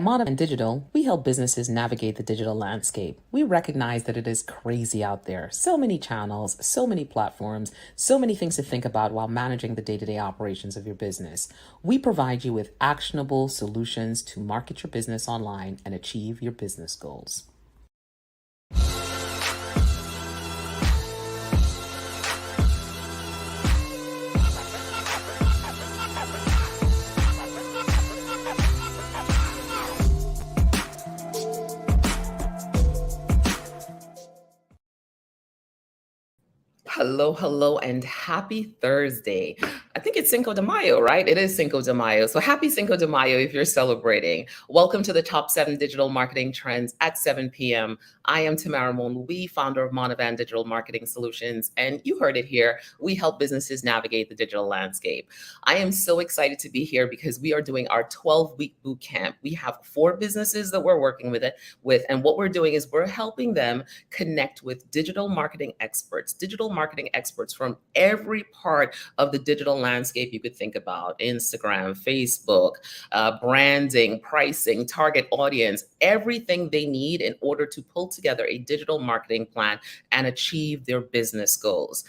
At Digital, we help businesses navigate the digital landscape. We recognize that it is crazy out there. So many channels, so many platforms, so many things to think about while managing the day to day operations of your business. We provide you with actionable solutions to market your business online and achieve your business goals. Hello, hello, and happy Thursday. I think it's Cinco de Mayo, right? It is Cinco de Mayo. So happy Cinco de Mayo if you're celebrating. Welcome to the top 7 digital marketing trends at 7 p.m. I am Tamara Monlouis, founder of Monovan Digital Marketing Solutions. And you heard it here. We help businesses navigate the digital landscape. I am so excited to be here because we are doing our 12-week boot camp. We have 4 businesses that we're working with, and what we're doing is we're helping them connect with digital marketing experts from every part of the digital landscape you could think about: Instagram, Facebook, branding, pricing, target audience, everything they need in order to pull together a digital marketing plan and achieve their business goals.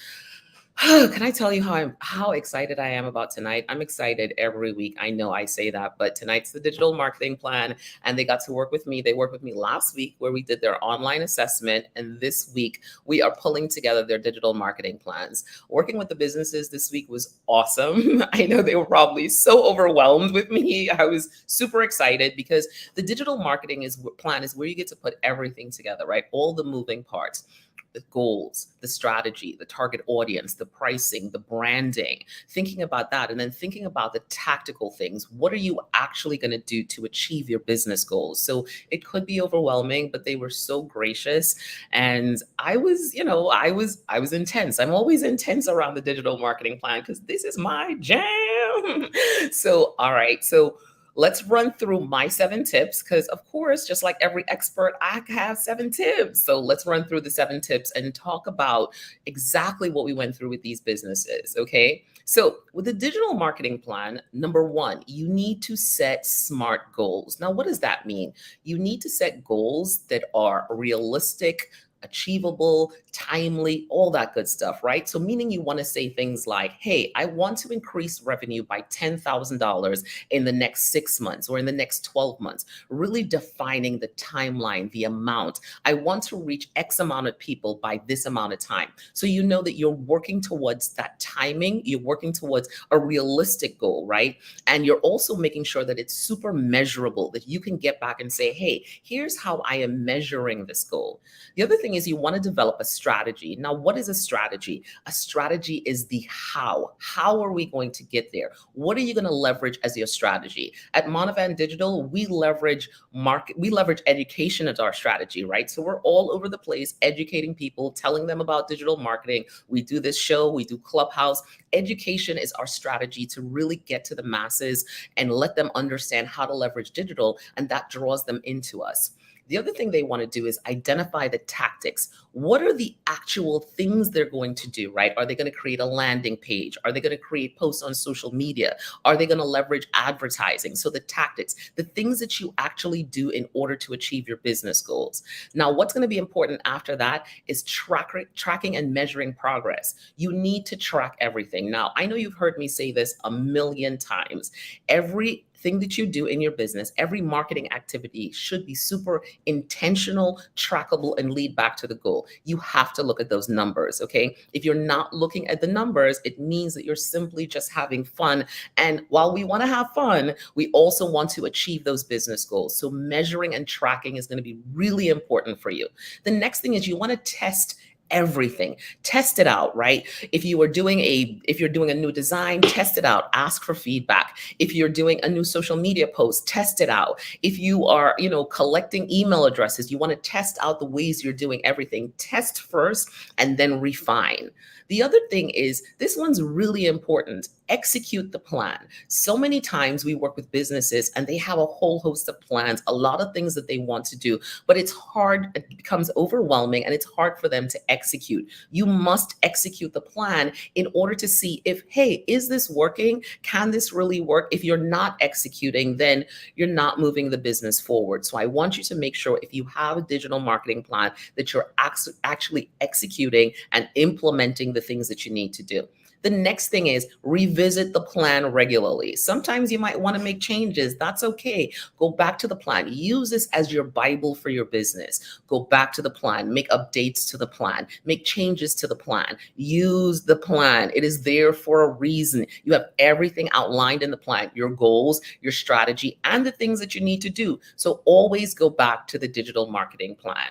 Can I tell you how excited I am about tonight? I'm excited every week. I know I say that, but tonight's the digital marketing plan, and they got to work with me. They worked with me last week where we did their online assessment, and this week we are pulling together their digital marketing plans. Working with the businesses this week was awesome. I know they were probably so overwhelmed with me. I was super excited because the digital marketing plan is where you get to put everything together, right? All the moving parts. The goals, the strategy, the target audience, the pricing, the branding, thinking about that, and then thinking about the tactical things. What are you actually going to do to achieve your business goals? So it could be overwhelming, but they were so gracious. And I was intense. I'm always intense around the digital marketing plan because this is my jam. So, all right. So let's run through my 7 tips because, of course, just like every expert, I have 7 tips. So let's run through the 7 tips and talk about exactly what we went through with these businesses, okay? So with the digital marketing plan, number 1, you need to set SMART goals. Now, what does that mean? You need to set goals that are realistic, achievable, timely, all that good stuff, right? So meaning you want to say things like, hey, I want to increase revenue by $10,000 in the next 6 months or in the next 12 months, really defining the timeline, the amount. I want to reach X amount of people by this amount of time. So you know that you're working towards that timing, you're working towards a realistic goal, right? And you're also making sure that it's super measurable, that you can get back and say, hey, here's how I am measuring this goal. The other thing is you want to develop a strategy. Now, what is a strategy? A strategy is the how. How are we going to get there? What are you going to leverage as your strategy? At Monovan Digital, we leverage education as our strategy, right? So we're all over the place educating people, telling them about digital marketing. We do this show, we do Clubhouse. Education is our strategy to really get to the masses and let them understand how to leverage digital, and that draws them into us. The other thing they want to do is identify the tactics. What are the actual things they're going to do, right? Are they going to create a landing page? Are they going to create posts on social media? Are they going to leverage advertising? So the tactics, the things that you actually do in order to achieve your business goals. Now, what's going to be important after that is tracking and measuring progress. You need to track everything. Now, I know you've heard me say this a million times. Everything that you do in your business, every marketing activity should be super intentional, trackable, and lead back to the goal. You have to look at those numbers, okay? If you're not looking at the numbers, it means that you're simply just having fun. And while we want to have fun, we also want to achieve those business goals. So measuring and tracking is going to be really important for you. The next thing is you want to test everything. Test it out, right? If you're doing a new design, test it out, ask for feedback. If you're doing a new social media post, test it out. If you are, collecting email addresses, you want to test out the ways you're doing everything. Test first and then refine. The other thing is, this one's really important. Execute the plan. So many times we work with businesses and they have a whole host of plans, a lot of things that they want to do, but it's hard, it becomes overwhelming and it's hard for them to execute. You must execute the plan in order to see if, hey, is this working? Can this really work? If you're not executing, then you're not moving the business forward. So I want you to make sure if you have a digital marketing plan that you're actually executing and implementing the things that you need to do. The next thing is revisit the plan regularly. Sometimes you might want to make changes. That's okay. Go back to the plan. Use this as your Bible for your business. Go back to the plan, make updates to the plan, make changes to the plan. Use the plan. It is there for a reason. You have everything outlined in the plan, your goals, your strategy, and the things that you need to do. So always go back to the digital marketing plan.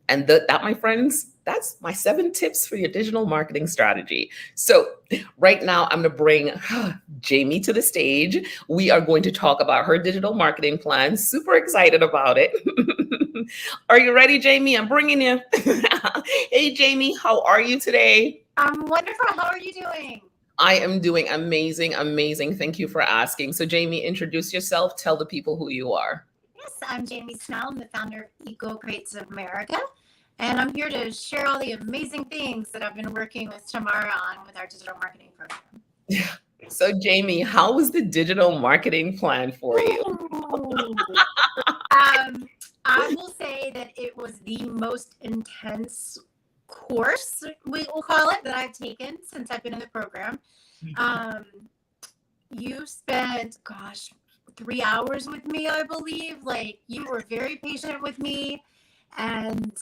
And that, my friends, that's my 7 tips for your digital marketing strategy. So right now, I'm going to bring Jamie to the stage. We are going to talk about her digital marketing plan. Super excited about it. Are you ready, Jamie? I'm bringing you. Hey, Jamie, how are you today? I'm wonderful. How are you doing? I am doing amazing, amazing. Thank you for asking. So, Jamie, introduce yourself. Tell the people who you are. Yes, I'm Jamie Snell. I'm the founder of Eco Creates of America. And I'm here to share all the amazing things that I've been working with Tamara on with our digital marketing program. So, Jamie, how was the digital marketing plan for you? I will say that it was the most intense course, we will call it, that I've taken since I've been in the program. You spent, 3 hours with me, I believe. Like, you were very patient with me. And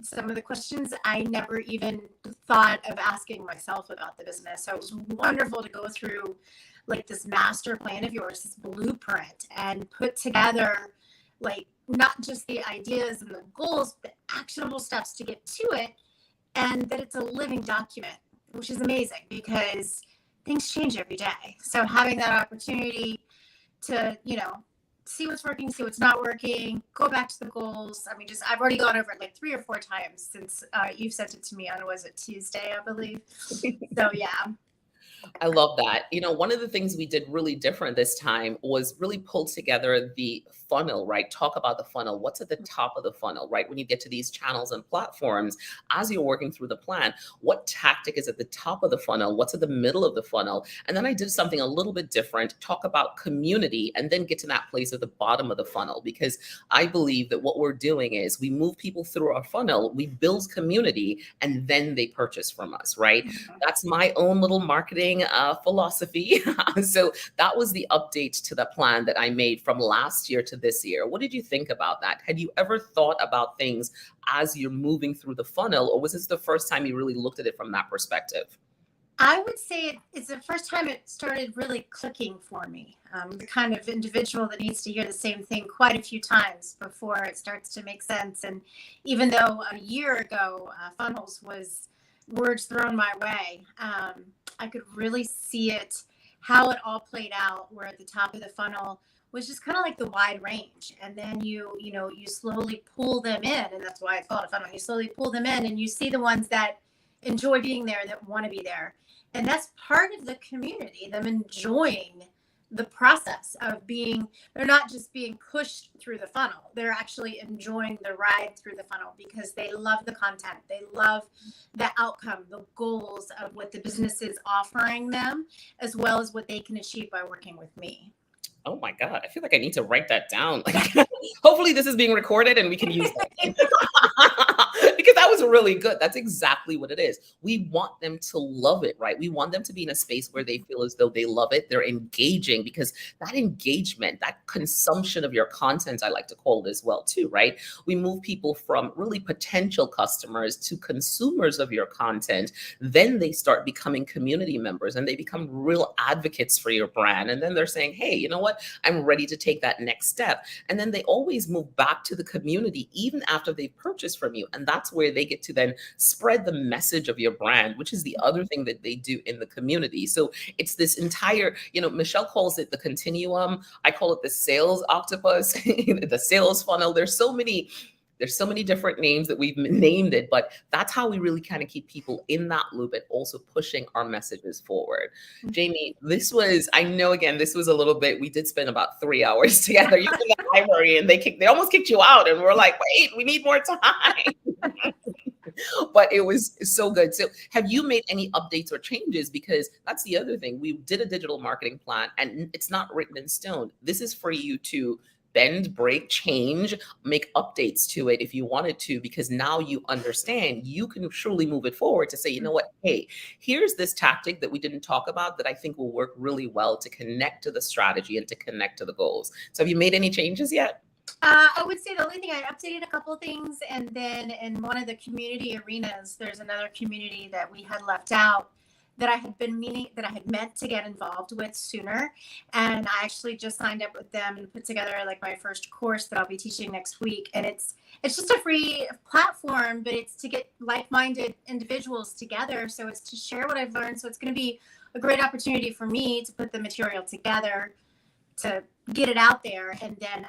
some of the questions I never even thought of asking myself about the business. So it was wonderful to go through like this master plan of yours, this blueprint, and put together like not just the ideas and the goals, but actionable steps to get to it. And that it's a living document, which is amazing because things change every day. So having that opportunity to, see what's working, see what's not working, go back to the goals. I mean, I've already gone over it like 3 or 4 times since you've sent it to me on, was it Tuesday, I believe? So, yeah. I love that. One of the things we did really different this time was really pull together the funnel, right? Talk about the funnel. What's at the top of the funnel, right? When you get to these channels and platforms, as you're working through the plan, what tactic is at the top of the funnel? What's at the middle of the funnel? And then I did something a little bit different, talk about community, and then get to that place at the bottom of the funnel, because I believe that what we're doing is we move people through our funnel, we build community, and then they purchase from us, right? That's my own little marketing philosophy. So that was the update to the plan that I made from last year to this year. What did you think about that? Had you ever thought about things as you're moving through the funnel, or was this the first time you really looked at it from that perspective? I would say it's the first time it started really clicking for me. The kind of individual that needs to hear the same thing quite a few times before it starts to make sense. And even though a year ago, funnels was words thrown my way, I could really see it, how it all played out, where at the top of the funnel was just kind of like the wide range. And then you slowly pull them in. And that's why it's called a funnel. You slowly pull them in and you see the ones that enjoy being there, that want to be there. And that's part of the community, them enjoying the process of being, they're not just being pushed through the funnel. They're actually enjoying the ride through the funnel because they love the content. They love the outcome, the goals of what the business is offering them, as well as what they can achieve by working with me. Oh my God, I feel like I need to write that down. Hopefully this is being recorded and we can use that. Because that was really good. That's exactly what it is. We want them to love it, right? We want them to be in a space where they feel as though they love it. They're engaging, because that engagement, that consumption of your content, I like to call it as well too, right? We move people from really potential customers to consumers of your content. Then they start becoming community members and they become real advocates for your brand. And then they're saying, hey, you know what? I'm ready to take that next step. And then they always move back to the community even after they've purchased from you. And that's where they get to then spread the message of your brand, which is the other thing that they do in the community. So it's this entire, Michelle calls it the continuum. I call it the sales octopus, the sales funnel. There's There's so many different names that we've named it, but that's how we really kind of keep people in that loop and also pushing our messages forward. Jamie, this was, I know again, this was a little bit, we did spend about 3 hours together. You were in the library and they almost kicked you out and we're like, wait, we need more time. But it was so good. So have you made any updates or changes? Because that's the other thing. We did a digital marketing plan and it's not written in stone. This is for you to bend, break, change, make updates to it if you wanted to, because now you understand you can truly move it forward to say, you know what, hey, here's this tactic that we didn't talk about that I think will work really well to connect to the strategy and to connect to the goals. So have you made any changes yet? I would say the only thing I updated a couple of things, and then in one of the community arenas, there's another community that we had left out that I had been meaning that I had meant to get involved with sooner, and I actually just signed up with them and put together like my first course that I'll be teaching next week. And it's just a free platform, but it's to get like-minded individuals together. So it's to share what I've learned. So it's going to be a great opportunity for me to put the material together, to get it out there, and then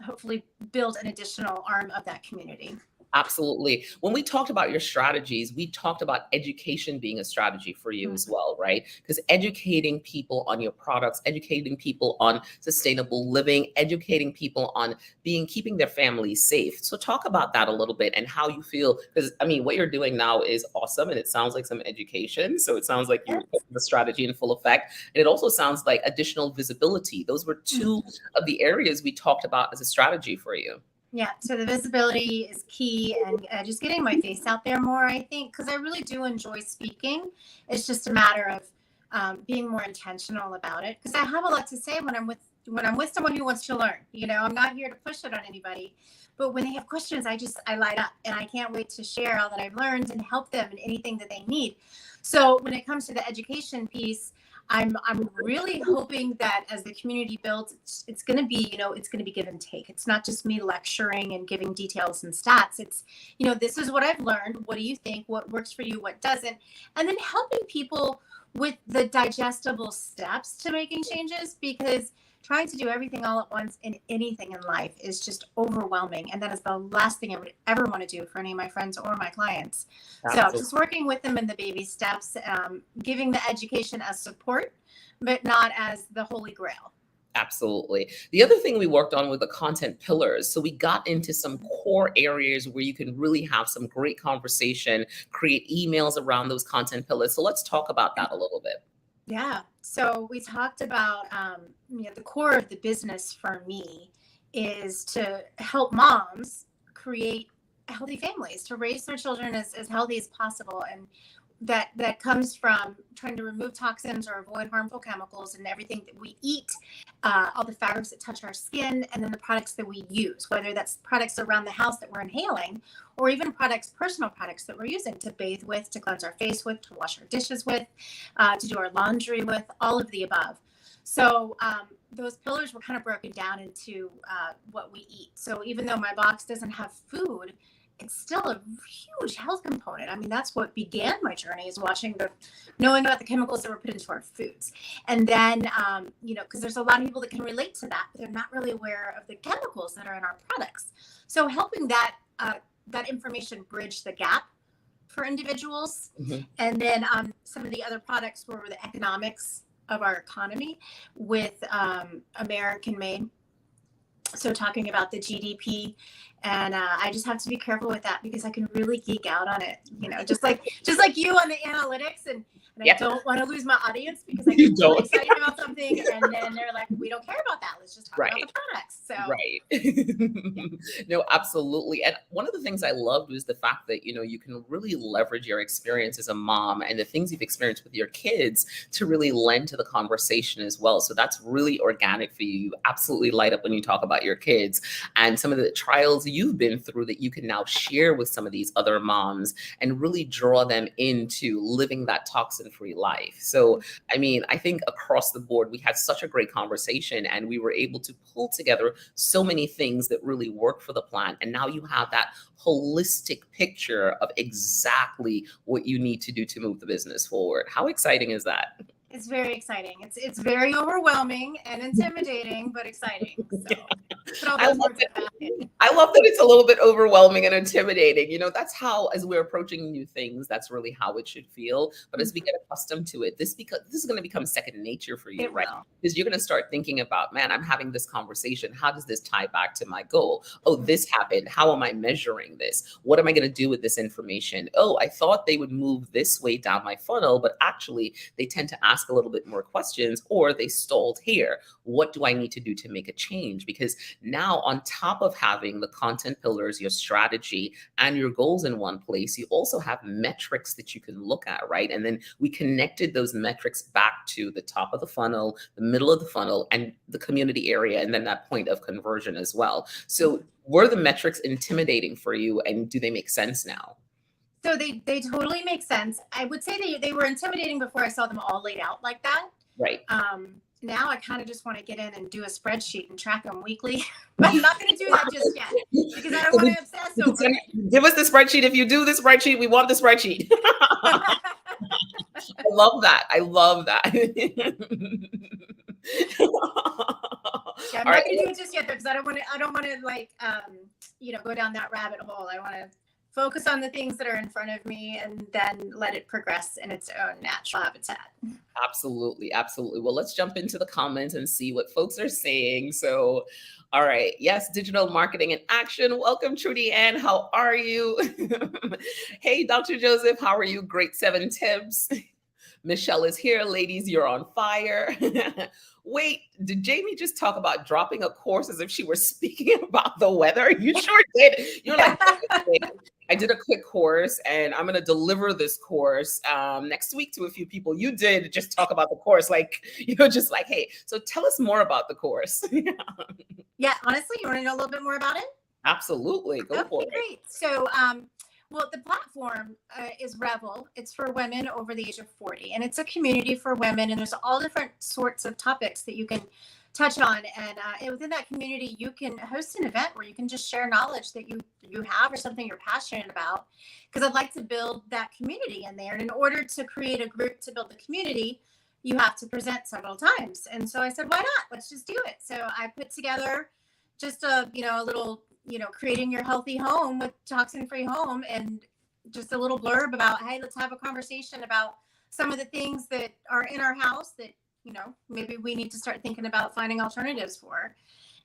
hopefully build an additional arm of that community. Absolutely. When we talked about your strategies, we talked about education being a strategy for you as well, right? Because educating people on your products, educating people on sustainable living, educating people on keeping their families safe. So talk about that a little bit and how you feel, because I mean, what you're doing now is awesome and it sounds like some education. So it sounds like you're putting the strategy in full effect. And it also sounds like additional visibility. Those were two of the areas we talked about as a strategy for you. Yeah, so the visibility is key, and just getting my face out there more, I think, because I really do enjoy speaking. It's just a matter of being more intentional about it, because I have a lot to say when I'm with someone who wants to learn. You know, I'm not here to push it on anybody, but when they have questions, I light up, and I can't wait to share all that I've learned and help them in anything that they need. So when it comes to the education piece, I'm really hoping that as the community builds, it's going to be, it's going to be give and take. It's not just me lecturing and giving details and stats. It's, this is what I've learned. What do you think? What works for you? What doesn't? And then helping people with the digestible steps to making changes, because trying to do everything all at once in anything in life is just overwhelming. And that is the last thing I would ever want to do for any of my friends or my clients. Absolutely. So just working with them in the baby steps, giving the education as support, but not as the holy grail. Absolutely. The other thing we worked on were the content pillars. So we got into some core areas where you can really have some great conversation, create emails around those content pillars. So let's talk about that a little bit. Yeah. So we talked about, the core of the business for me is to help moms create healthy families, to raise their children as healthy as possible. And that comes from trying to remove toxins or avoid harmful chemicals in everything that we eat, all the fabrics that touch our skin, and then the products that we use, whether that's products around the house that we're inhaling, or even personal products that we're using to bathe with, to cleanse our face with, to wash our dishes with, to do our laundry with, all of the above. So those pillars were kind of broken down into what we eat. So even though my box doesn't have food, it's still a huge health component. I mean, that's what began my journey, is knowing about the chemicals that were put into our foods. And then, because there's a lot of people that can relate to that, but they're not really aware of the chemicals that are in our products. So helping that information bridge the gap for individuals. Mm-hmm. And then some of the other products were the economics of our economy with American made. So talking about the GDP, and I just have to be careful with that, because I can really geek out on it, just like you on the analytics, and I don't want to lose my audience, because I get really excited about something and then they're like, we don't care about that. Let's just talk about the products. So No, absolutely. And one of the things I loved was the fact that, you can really leverage your experience as a mom and the things you've experienced with your kids to really lend to the conversation as well. So that's really organic for you. You absolutely light up when you talk about your kids and some of the trials you've been through that you can now share with some of these other moms and really draw them into living that toxin-free life. So, I mean, I think across the board, we had such a great conversation and we were able to pull together so many things that really work for the plan. And now you have that holistic picture of exactly what you need to do to move the business forward. How exciting is that? It's very exciting. It's very overwhelming and intimidating, but exciting. So, but all I those love words it. about it. I love that it's a little bit overwhelming and intimidating. That's how, as we're approaching new things, that's really how it should feel. But as we get accustomed to it, this is going to become second nature for you, It right? will. Because you're going to start thinking about, man, I'm having this conversation. How does this tie back to my goal? Oh, this happened. How am I measuring this? What am I going to do with this information? Oh, I thought they would move this way down my funnel, but actually they tend to ask a little bit more questions, or they stalled here. What do I need to do to make a change? Because now, on top of having the content pillars, your strategy, and your goals in one place, you also have metrics that you can look at, right? And then we connected those metrics back to the top of the funnel, the middle of the funnel, and the community area, and then that point of conversion as well. So, were the metrics intimidating for you, and do they make sense now? So they totally make sense. I would say they were intimidating before I saw them all laid out like that. Right. Now I kind of just want to get in and do a spreadsheet and track them weekly, but I'm not going to do that just yet because I don't want to obsess over it. Give us the spreadsheet. If you do the spreadsheet, we want the spreadsheet. I love that. I love that. Yeah, I'm not going to do it just yet because I don't want to. I don't want to go down that rabbit hole. I want to focus on the things that are in front of me and then let it progress in its own natural habitat. Absolutely. Absolutely. Well, let's jump into the comments and see what folks are saying. So, all right. Yes, digital marketing in action. Welcome, Trudy Ann. How are you? Hey, Dr. Joseph, how are you? Great 7 tips. Michelle is here. Ladies, you're on fire. Wait, did Jamie just talk about dropping a course as if she were speaking about the weather? You sure did. You're like, I did a quick course and I'm going to deliver this course next week to a few people. You did just talk about the course, just like, hey, so tell us more about the course. Yeah, honestly, you want to know a little bit more about it? Absolutely. Go for it. Great. So, the platform is Revel. It's for women over the age of 40, and it's a community for women. And there's all different sorts of topics that you can touch on. And within that community, you can host an event where you can just share knowledge that you have or something you're passionate about. Because I'd like to build that community in there. And in order to create a group to build the community, you have to present several times. And so I said, why not? Let's just do it. So I put together just a little creating your healthy home with toxin-free home, and just a little blurb about, hey, let's have a conversation about some of the things that are in our house that, maybe we need to start thinking about finding alternatives for.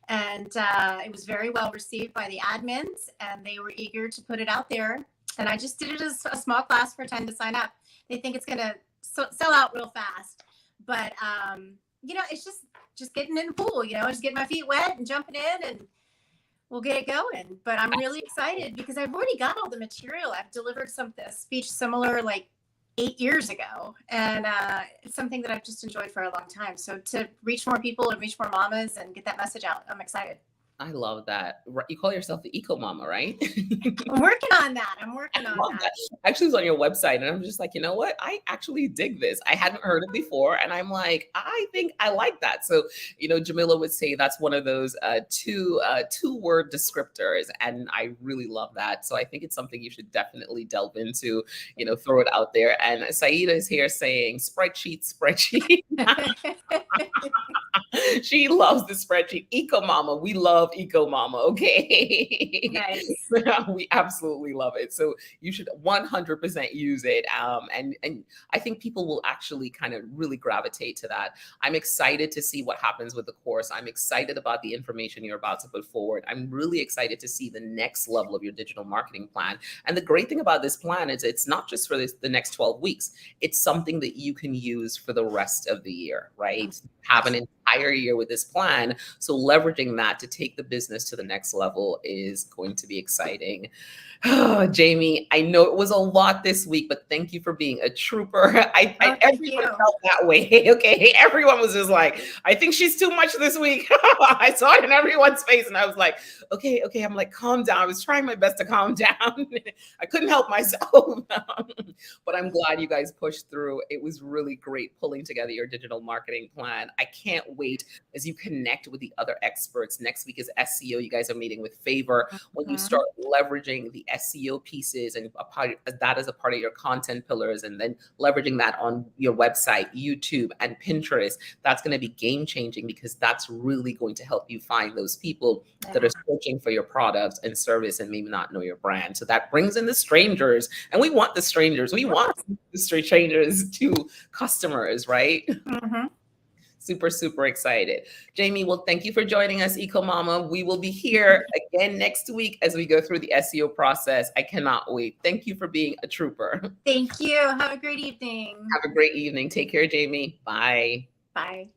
And it was very well received by the admins, and they were eager to put it out there. And I just did it as a small class for 10 to sign up. They think it's going to sell out real fast. But, it's just getting in the pool, just getting my feet wet and jumping in, and we'll get it going. But I'm really excited because I've already got all the material. I've delivered a speech similar 8 years ago. And it's something that I've just enjoyed for a long time. So to reach more people and reach more mamas and get that message out, I'm excited. I love that. You call yourself the Eco Mama, right? I'm working on that. I actually was on your website and I'm just like, you know what? I actually dig this. I hadn't heard it before. And I'm like, I think I like that. So, Jamila would say that's one of those two-word descriptors. And I really love that. So I think it's something you should definitely delve into, throw it out there. And Saida is here saying spreadsheet. She loves the spreadsheet. Eco Mama. We love Eco Mama. Okay. Nice. We absolutely love it. So you should 100% use it. And I think people will actually kind of really gravitate to that. I'm excited to see what happens with the course. I'm excited about the information you're about to put forward. I'm really excited to see the next level of your digital marketing plan. And the great thing about this plan is it's not just for the next 12 weeks. It's something that you can use for the rest of the year, right? Have an entire year with this plan. So leveraging that to take the business to the next level is going to be exciting. Jamie, I know it was a lot this week, but thank you for being a trooper. Everyone felt that way. Okay. Everyone was just like, I think she's too much this week. I saw it in everyone's face and I was like, okay. I'm like, calm down. I was trying my best to calm down. I couldn't help myself. But I'm glad you guys pushed through. It was really great pulling together your digital marketing plan. I can't can't wait as you connect with the other experts. Next week is SEO. You guys are meeting with Favor. When you Mhm. start leveraging the SEO pieces and that as a part of your content pillars, and then leveraging that on your website, YouTube, and Pinterest, that's going to be game changing because that's really going to help you find those people that are Yeah. searching for your product and service and maybe not know your brand. So that brings in the strangers, and we want the strangers. We want the strangers to customers, right? Mhm. Super, super excited. Jamie, well, thank you for joining us, Eco Mama. We will be here again next week as we go through the SEO process. I cannot wait. Thank you for being a trooper. Thank you. Have a great evening. Have a great evening. Take care, Jamie. Bye. Bye.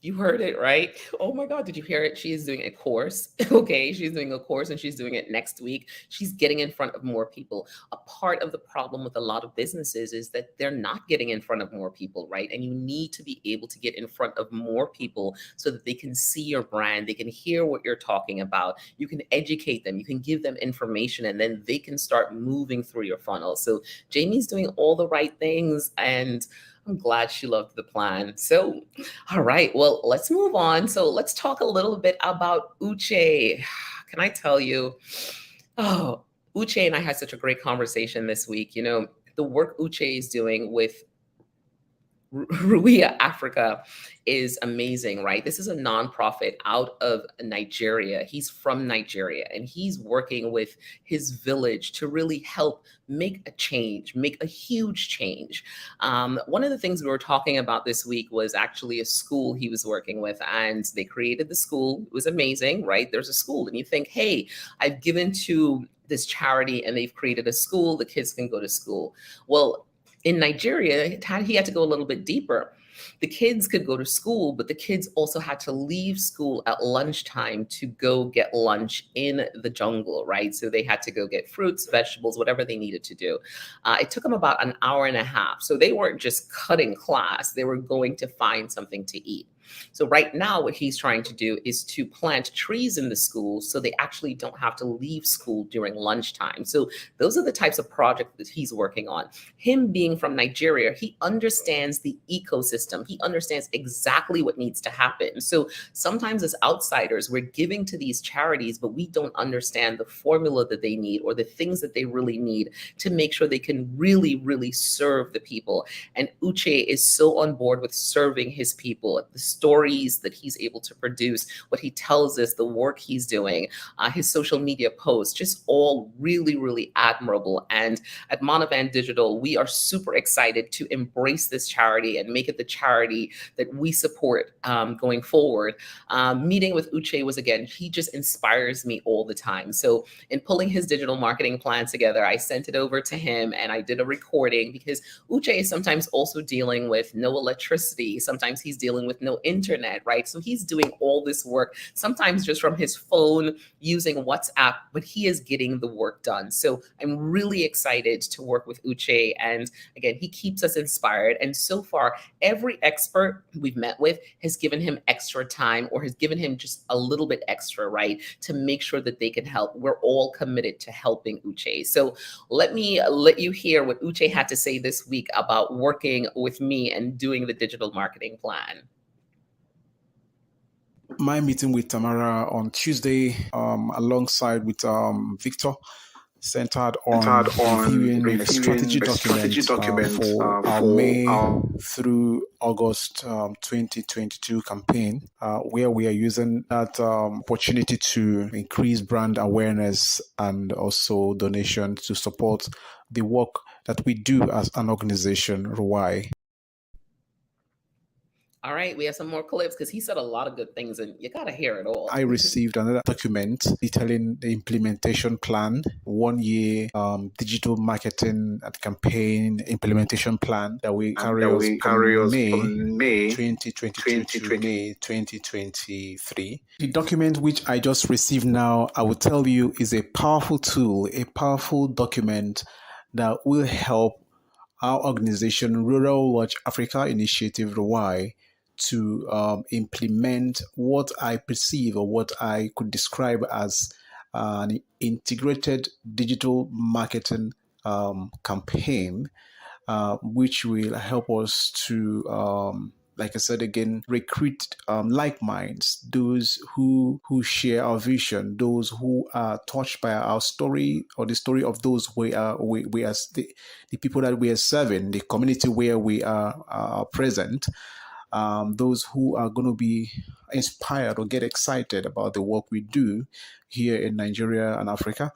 You heard it, right? Oh my God, did you hear it? She is doing a course. Okay, she's doing a course and she's doing it next week. She's getting in front of more people. A part of the problem with a lot of businesses is that they're not getting in front of more people, right? And you need to be able to get in front of more people so that they can see your brand, they can hear what you're talking about. You can educate them, you can give them information, and then they can start moving through your funnel. So Jamie's doing all the right things, and I'm glad she loved the plan. So all right, well, let's move on. So let's talk a little bit about Uche. Can I tell you? Oh, Uche and I had such a great conversation this week. You know, the work Uche is doing with Ruia Africa is amazing, right? This is a nonprofit out of Nigeria. He's from Nigeria and he's working with his village to really help make a change, make a huge change. One of the things we were talking about this week was actually a school he was working with, and they created the school. It was amazing, right? There's a school, and you think, hey, I've given to this charity and they've created a school, the kids can go to school. Well, in Nigeria, he had to go a little bit deeper. The kids could go to school, but the kids also had to leave school at lunchtime to go get lunch in the jungle, right? So they had to go get fruits, vegetables, whatever they needed to do. It took them about an hour and a half. So they weren't just cutting class, they were going to find something to eat. So right now, what he's trying to do is to plant trees in the school so they actually don't have to leave school during lunchtime. So those are the types of projects that he's working on. Him being from Nigeria, he understands the ecosystem. He understands exactly what needs to happen. So sometimes as outsiders, we're giving to these charities, but we don't understand the formula that they need or the things that they really need to make sure they can really, really serve the people. And Uche is so on board with serving his people. The stories that he's able to produce, what he tells us, the work he's doing, his social media posts, just all really, really admirable. And at Monovan Digital, we are super excited to embrace this charity and make it the charity that we support going forward. Meeting with Uche was, again, he just inspires me all the time. So in pulling his digital marketing plan together, I sent it over to him and I did a recording because Uche is sometimes also dealing with no electricity. Sometimes he's dealing with no internet, right? So he's doing all this work, sometimes just from his phone using WhatsApp, but he is getting the work done. So I'm really excited to work with Uche. And again, he keeps us inspired. And so far, every expert we've met with has given him extra time or has given him just a little bit extra, right? To make sure that they can help. We're all committed to helping Uche. So let me let you hear what Uche had to say this week about working with me and doing the digital marketing plan. My meeting with Tamara on Tuesday, alongside with Victor, centered on reviewing a strategy document for our May through August 2022 campaign, where we are using that opportunity to increase brand awareness and also donation to support the work that we do as an organization, RUI. All right, we have some more clips because he said a lot of good things and you got to hear it all. I received another document detailing the implementation plan, 1 year digital marketing and campaign implementation plan that we carry us from May 2022 to May 2023. The document which I just received now, I will tell you, is a powerful tool, a powerful document that will help our organization, Rural Watch Africa Initiative, RWI, to implement what I perceive or what I could describe as an integrated digital marketing campaign which will help us to like I said again, recruit like minds, those who share our vision, those who are touched by our story or the story of those we are the people that we are serving, the community where we are present, those who are going to be inspired or get excited about the work we do here in Nigeria and Africa.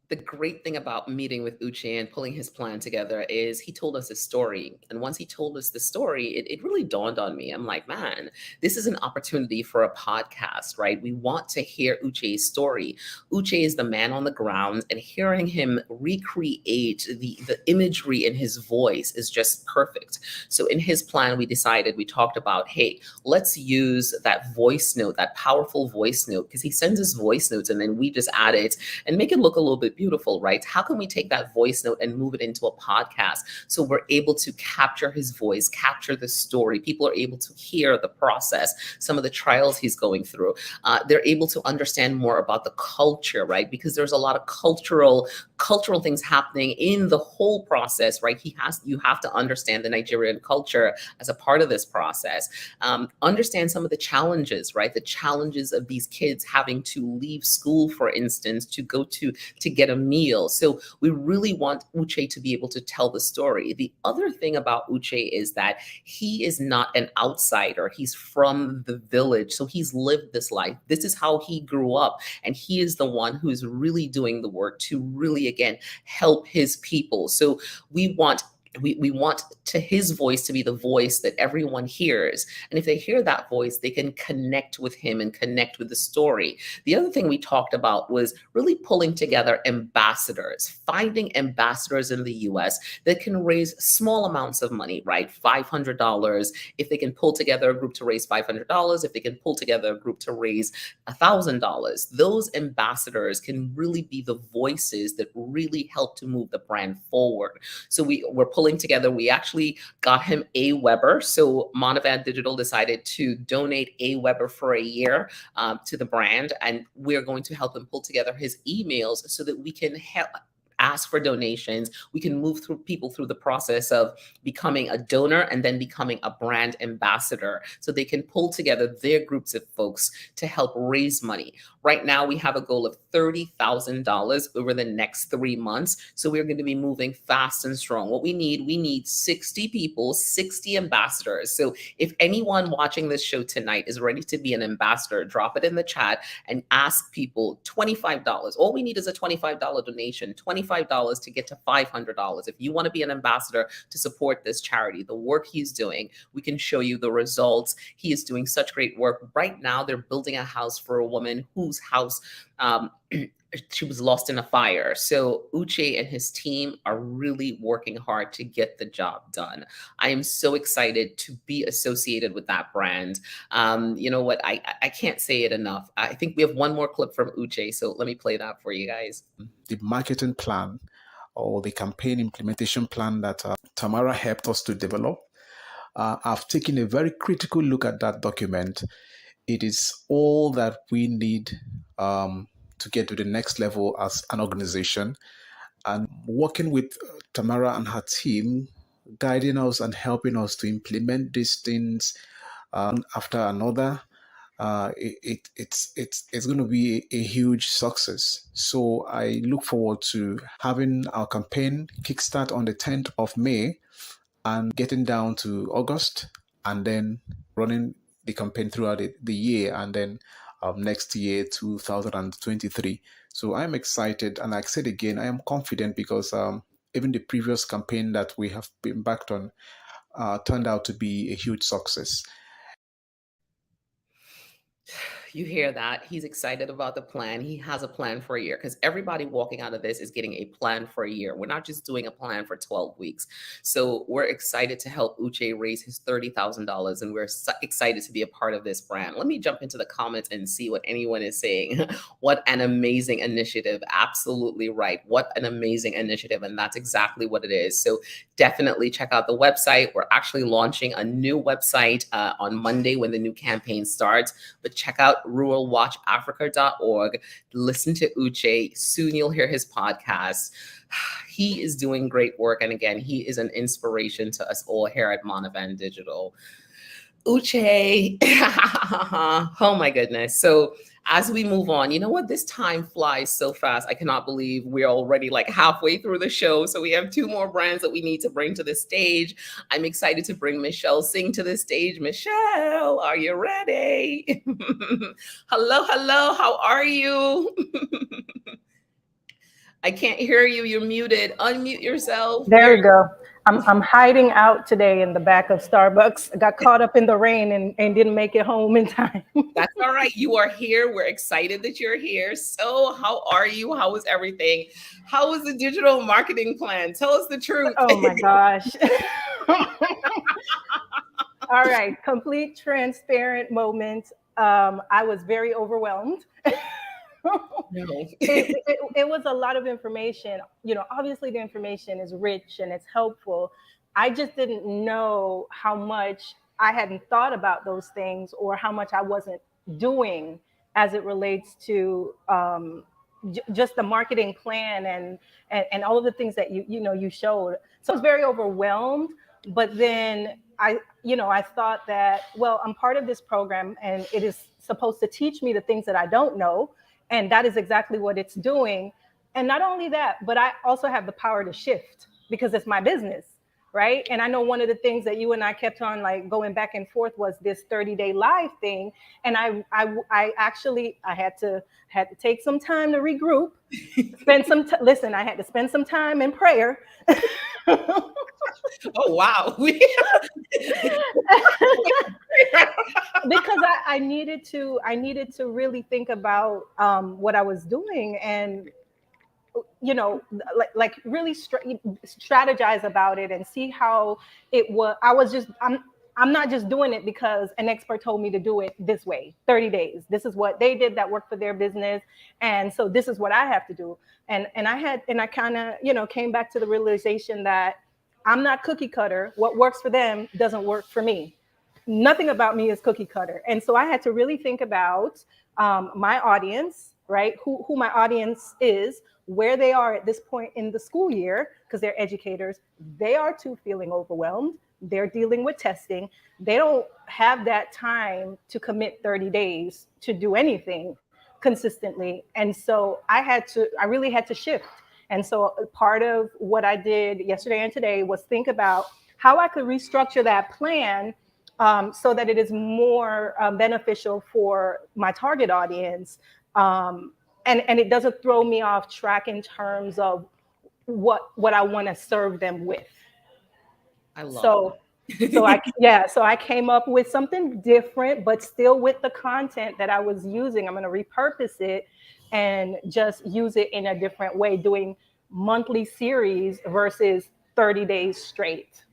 The great thing about meeting with Uche and pulling his plan together is he told us a story. And once he told us the story, it really dawned on me. I'm like, man, this is an opportunity for a podcast, right? We want to hear Uche's story. Uche is the man on the ground, and hearing him recreate the imagery in his voice is just perfect. So in his plan, we talked about, hey, let's use that voice note, that powerful voice note, because he sends us voice notes and then we just add it and make it look a little bit beautiful, right? How can we take that voice note and move it into a podcast so we're able to capture his voice, capture the story? People are able to hear the process, some of the trials he's going through. They're able to understand more about the culture, right? Because there's a lot of cultural things happening in the whole process, right? You have to understand the Nigerian culture as a part of this process. Understand some of the challenges, right? The challenges of these kids having to leave school, for instance, to go to get a meal. So we really want Uche to be able to tell the story. The other thing about Uche is that he is not an outsider. He's from the village. So he's lived this life. This is how he grew up. And he is the one who is really doing the work to really, again, help his people. So we want to his voice to be the voice that everyone hears. And if they hear that voice, they can connect with him and connect with the story. The other thing we talked about was really pulling together ambassadors, finding ambassadors in the US that can raise small amounts of money, right? $500. If they can pull together a group to raise $500, if they can pull together a group to raise $1,000, those ambassadors can really be the voices that really help to move the brand forward. So we're pulling together. We actually got him AWeber. So Montevan Digital decided to donate AWeber for a year to the brand, and we're going to help him pull together his emails so that we can ask for donations. We can move through people through the process of becoming a donor and then becoming a brand ambassador, so they can pull together their groups of folks to help raise money. Right now, we have a goal of $30,000 over the next 3 months. So we're going to be moving fast and strong. What we need 60 people, 60 ambassadors. So if anyone watching this show tonight is ready to be an ambassador, drop it in the chat and ask people $25. All we need is a $25 donation, $25 to get to $500. If you want to be an ambassador to support this charity, the work he's doing, we can show you the results. He is doing such great work. Right now, they're building a house for a woman whose house she was lost in a fire. So Uche and his team are really working hard to get the job done. I am so excited to be associated with that brand. You know what? I can't say it enough. I think we have one more clip from Uche, so let me play that for you guys. The marketing plan or the campaign implementation plan that Tamara helped us to develop. I've taken a very critical look at that document. It is all that we need to get to the next level as an organization. And working with Tamara and her team, guiding us and helping us to implement these things after another, it's going to be a huge success. So I look forward to having our campaign kickstart on the 10th of May and getting down to August, and then running the campaign throughout the year, and then next year, 2023. So I'm excited, and like I said again, I am confident because even the previous campaign that we have been backed on turned out to be a huge success. You hear that? He's excited about the plan. He has a plan for a year, because everybody walking out of this is getting a plan for a year. We're not just doing a plan for 12 weeks. So we're excited to help Uche raise his $30,000, and we're excited to be a part of this brand. Let me jump into the comments and see what anyone is saying. What an amazing initiative. Absolutely right. What an amazing initiative. And that's exactly what it is. So definitely check out the website. We're actually launching a new website on Monday when the new campaign starts. But check out www.ruralwatchafrica.org. Listen to Uche. Soon you'll hear his podcast. He is doing great work. And again, he is an inspiration to us all here at Monovan Digital. Uche. Oh my goodness. So as we move on, you know what? This time flies so fast. I cannot believe we're already like halfway through the show. So we have two more brands that we need to bring to the stage. I'm excited to bring Michelle Singh to the stage. Michelle, are you ready? Hello, hello. How are you? I can't hear you. You're muted. Unmute yourself. There we go. I'm hiding out today in the back of Starbucks. I got caught up in the rain and didn't make it home in time. That's all right. You are here. We're excited that you're here. So how are you? How was everything? How was the digital marketing plan? Tell us the truth. Oh my gosh. All right. Complete transparent moment. I was very overwhelmed. No. It was a lot of information. Obviously the information is rich and it's helpful. I just didn't know how much I hadn't thought about those things or how much I wasn't doing as it relates to just the marketing plan and all of the things that you showed. So I was very overwhelmed. But then I thought that, well, I'm part of this program and it is supposed to teach me the things that I don't know. And that is exactly what it's doing. And not only that, but I also have the power to shift because it's my business, right? And I know one of the things that you and I kept on like going back and forth was this 30-day live thing. And I actually had to take some time to regroup, listen, I had to spend some time in prayer. Oh, wow. Because I needed to really think about what I was doing and like really strategize about it and see how it was. I'm not just doing it because an expert told me to do it this way, 30 days. This is what they did that worked for their business. And so this is what I have to do. And I kind of, came back to the realization that I'm not cookie cutter. What works for them doesn't work for me. Nothing about me is cookie cutter. And so I had to really think about my audience, right? Who my audience is, where they are at this point in the school year, because they're educators. They are too feeling overwhelmed. They're dealing with testing. They don't have that time to commit 30 days to do anything consistently. And so I really had to shift. And so part of what I did yesterday and today was think about how I could restructure that plan so that it is more beneficial for my target audience. And it doesn't throw me off track in terms of what I want to serve them with. I love So I came up with something different, but still with the content that I was using. I'm going to repurpose it and just use it in a different way, doing monthly series versus 30 days straight.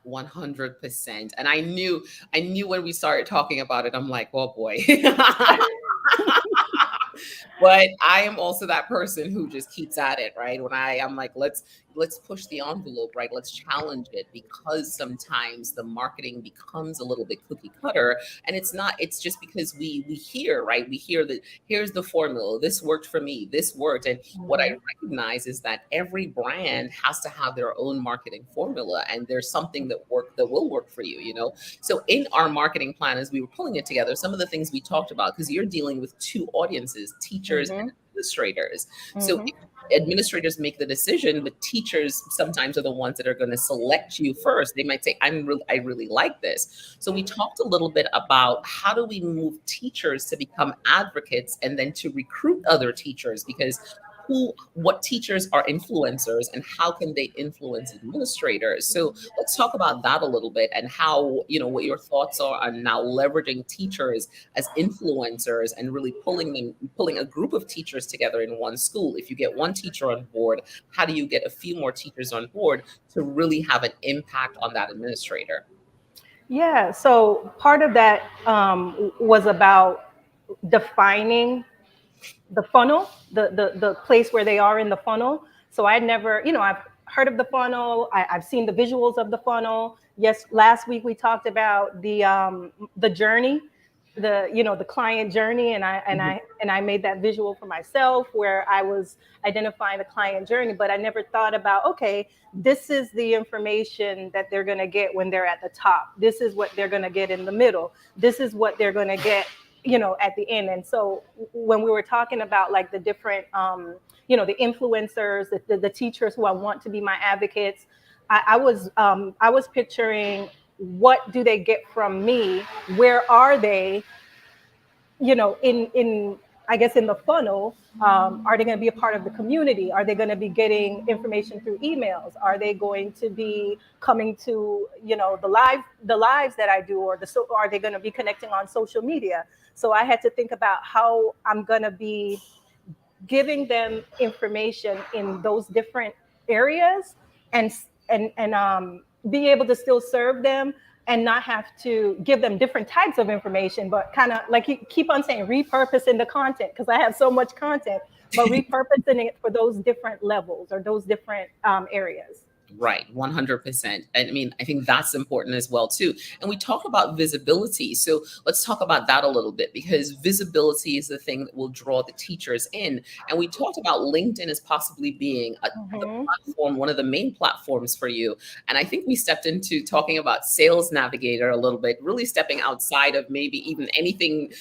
100%. And I knew when we started talking about it, I'm like, oh boy. But I am also that person who just keeps at it, right? When I'm like, let's push the envelope, right? Let's challenge it, because sometimes the marketing becomes a little bit cookie cutter. And it's just because we hear, right? We hear that here's the formula. This worked for me. This worked. And what I recognize is that every brand has to have their own marketing formula. And there's something that will work for you, So in our marketing plan, as we were pulling it together, some of the things we talked about, because you're dealing with two audiences, teachers and administrators. So administrators make the decision, but teachers sometimes are the ones that are going to select you first. They might say, I really like this. So we talked a little bit about how do we move teachers to become advocates and then to recruit other teachers, because what teachers are influencers and how can they influence administrators. So let's talk about that a little bit and how, what your thoughts are on now leveraging teachers as influencers and really pulling a group of teachers together in one school. If you get one teacher on board, how do you get a few more teachers on board to really have an impact on that administrator? Yeah, so part of that was about defining the funnel, the place where they are in the funnel. So I never, I've heard of the funnel. I've seen the visuals of the funnel. Yes, last week we talked about the journey, the client journey, and I made that visual for myself where I was identifying the client journey, but I never thought about, okay, this is the information that they're going to get when they're at the top, this is what they're going to get in the middle, this is what they're going to get at the end. And so when we were talking about like the different the influencers, the teachers who I want to be my advocates, I was picturing, what do they get from me? Where are they? In I guess in the funnel, are they going to be a part of the community? Are they going to be getting information through emails? Are they going to be coming to the lives that I do, or are they going to be connecting on social media? So I had to think about how I'm going to be giving them information in those different areas, and be able to still serve them and not have to give them different types of information, but kind of like you keep on saying, repurposing the content, because I have so much content, but repurposing it for those different levels or those different areas. Right, 100%. And I mean, I think that's important as well too. And we talk about visibility. So let's talk about that a little bit, because visibility is the thing that will draw the teachers in. And we talked about LinkedIn as possibly being the platform, one of the main platforms for you. And I think we stepped into talking about Sales Navigator a little bit, really stepping outside of maybe even anything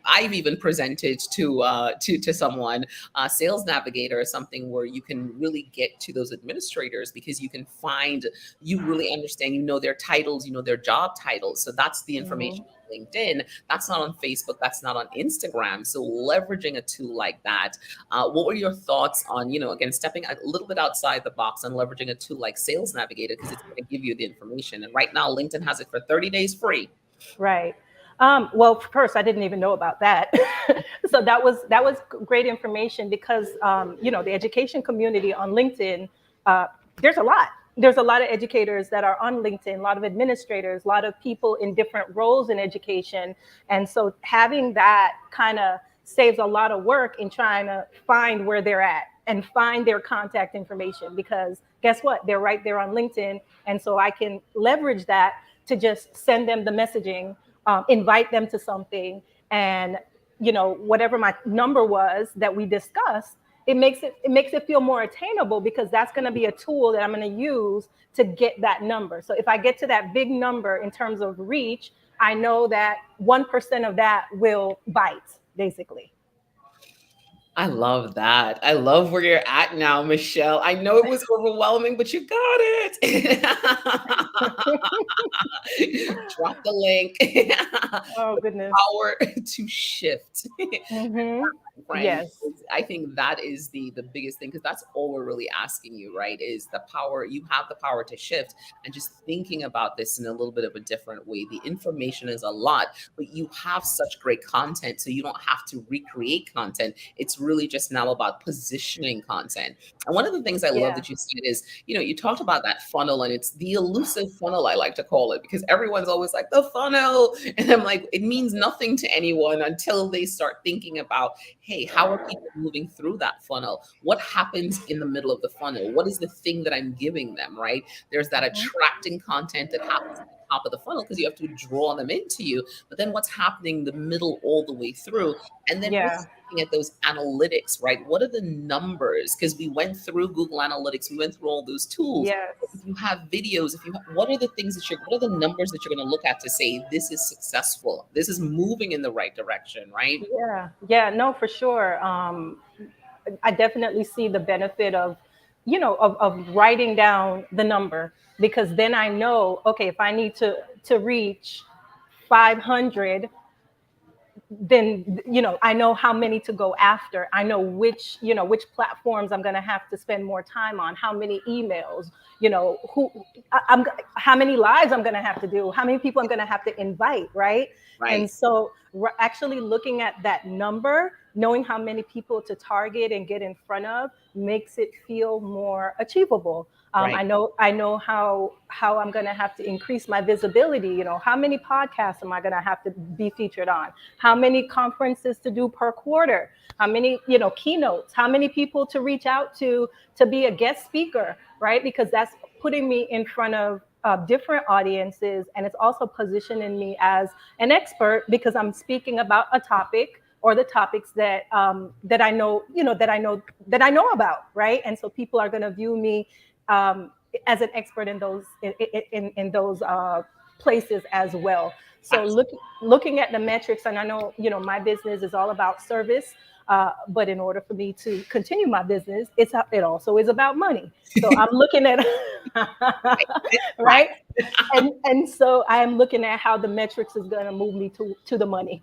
I've even presented to someone. Sales Navigator is something where you can really get to those administrators, because you can find, you really understand, their titles, their job titles. So that's the information on LinkedIn. That's not on Facebook. That's not on Instagram. So leveraging a tool like that. What were your thoughts on, again, stepping a little bit outside the box and leveraging a tool like Sales Navigator, because it's going to give you the information. And right now, LinkedIn has it for 30 days free. Right. Well, first, I didn't even know about that. So that was great information, because the education community on LinkedIn, there's a lot. There's a lot of educators that are on LinkedIn, a lot of administrators, a lot of people in different roles in education. And so having that kind of saves a lot of work in trying to find where they're at and find their contact information, because guess what? They're right there on LinkedIn. And so I can leverage that to just send them the messaging, invite them to something, and whatever my number was that we discussed, it makes it feel more attainable, because that's going to be a tool that I'm going to use to get that number. So if I get to that big number in terms of reach, I know that 1% of that will bite, basically. I love that. I love where you're at now, Michelle. I know it was overwhelming, but you got it. Drop the link. Oh, goodness. Power to shift. Right. Yes. I think that is the biggest thing, because that's all we're really asking you, right? Is the power. You have the power to shift, and just thinking about this in a little bit of a different way. The information is a lot, but you have such great content, so you don't have to recreate content. It's really just now about positioning content. And one of the things I love that you said is, you talked about that funnel, and it's the elusive funnel, I like to call it, because everyone's always like, the funnel. And I'm like, it means nothing to anyone until they start thinking about, hey, how are people moving through that funnel? What happens in the middle of the funnel? What is the thing that I'm giving them, right? There's that attracting content that happens at the top of the funnel, because you have to draw them into you. But then what's happening in the middle all the way through? And then really looking at those analytics, right? What are the numbers? Because we went through Google Analytics, we went through all those tools. Yes. If you have videos, what are the things what are the numbers that you're going to look at to say, this is successful, this is moving in the right direction, right? Yeah, no, for sure. I definitely see the benefit of, of writing down the number, because then I know, okay, if I need to reach 500, then I know how many to go after. I know which platforms I'm going to have to spend more time on, how many emails, how many lives I'm going to have to do, how many people I'm going to have to invite, right? And so actually looking at that number, knowing how many people to target and get in front of, makes it feel more achievable. I know how I'm going to have to increase my visibility. How many podcasts am I going to have to be featured on? How many conferences to do per quarter? How many, keynotes? How many people to reach out to be a guest speaker, right? Because that's putting me in front of different audiences, and it's also positioning me as an expert because I'm speaking about a topic or the topics that that I know, that I know about, right? And so people are going to view me as an expert in those in those places as well. So looking at the metrics, and I know, my business is all about service, but in order for me to continue my business, it also is about money. So I'm looking at right, and so I am looking at how the metrics is going to move me to the money.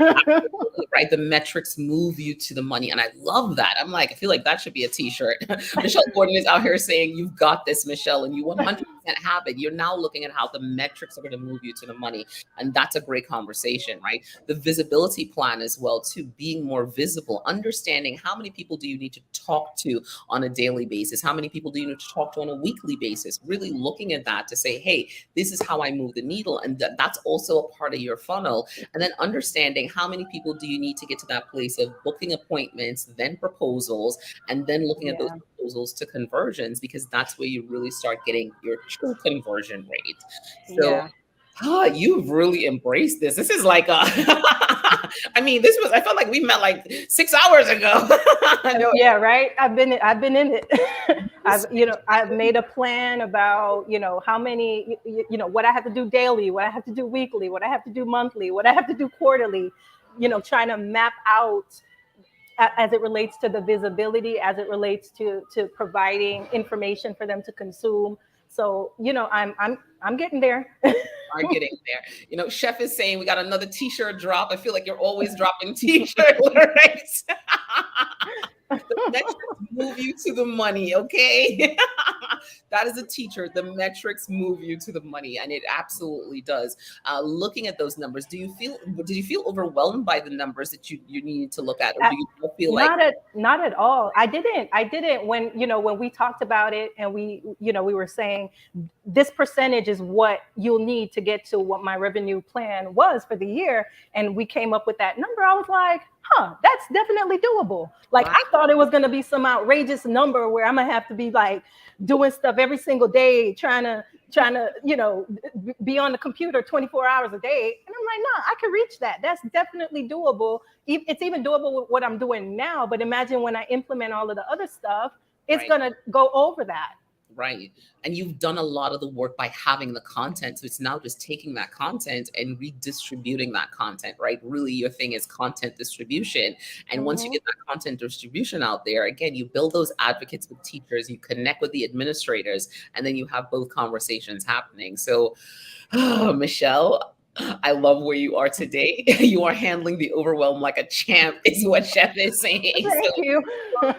Right, the metrics move you to the money, and I love that. I'm like, I feel like that should be a T-shirt. Michelle Gordon is out here saying, "You've got this, Michelle," and you 100% have it. You're now looking at how the metrics are going to move you to the money, and that's a great conversation, right? The visibility plan as well, too, being more visible, understanding how many people do you need to talk to on a daily basis, how many people do you need to talk to on a weekly basis. Really looking at that to say, hey, this is how I move the needle, and that's also a part of your funnel. And then understanding how many people do you need to get to that place of booking appointments, then proposals, and then looking at those proposals to conversions, because that's where you really start getting your true conversion rate. So you've really embraced this. This is like I mean, I felt like we met like 6 hours ago. Yeah, right. I've been in it. I've made a plan about, how many, what I have to do daily, what I have to do weekly, what I have to do monthly, what I have to do quarterly, trying to map out as it relates to the visibility, as it relates to providing information for them to consume. So, I'm getting there. Are getting there. Chef is saying we got another T-shirt drop. I feel like you're always dropping T-shirt lyrics. The metrics move you to the money, okay? That is a teacher. The metrics move you to the money, and it absolutely does. Looking at those numbers, did you feel overwhelmed by the numbers that you needed to look at, or do you feel like not at all? I didn't when we talked about it, and we were saying this percentage is what you'll need to get to what my revenue plan was for the year, and we came up with that number. I was like, that's definitely doable. Like, I thought it was going to be some outrageous number where I'm going to have to be like doing stuff every single day, trying to, be on the computer 24 hours a day. And I'm like, no, I can reach that. That's definitely doable. It's even doable with what I'm doing now. But imagine when I implement all of the other stuff, it's going to go over that. Right. And you've done a lot of the work by having the content. So it's now just taking that content and redistributing that content, right? Really, your thing is content distribution. And once you get that content distribution out there, again, you build those advocates with teachers, you connect with the administrators, and then you have both conversations happening. So, Michelle, I love where you are today. You are handling the overwhelm like a champ, is what Chef is saying. Thank you.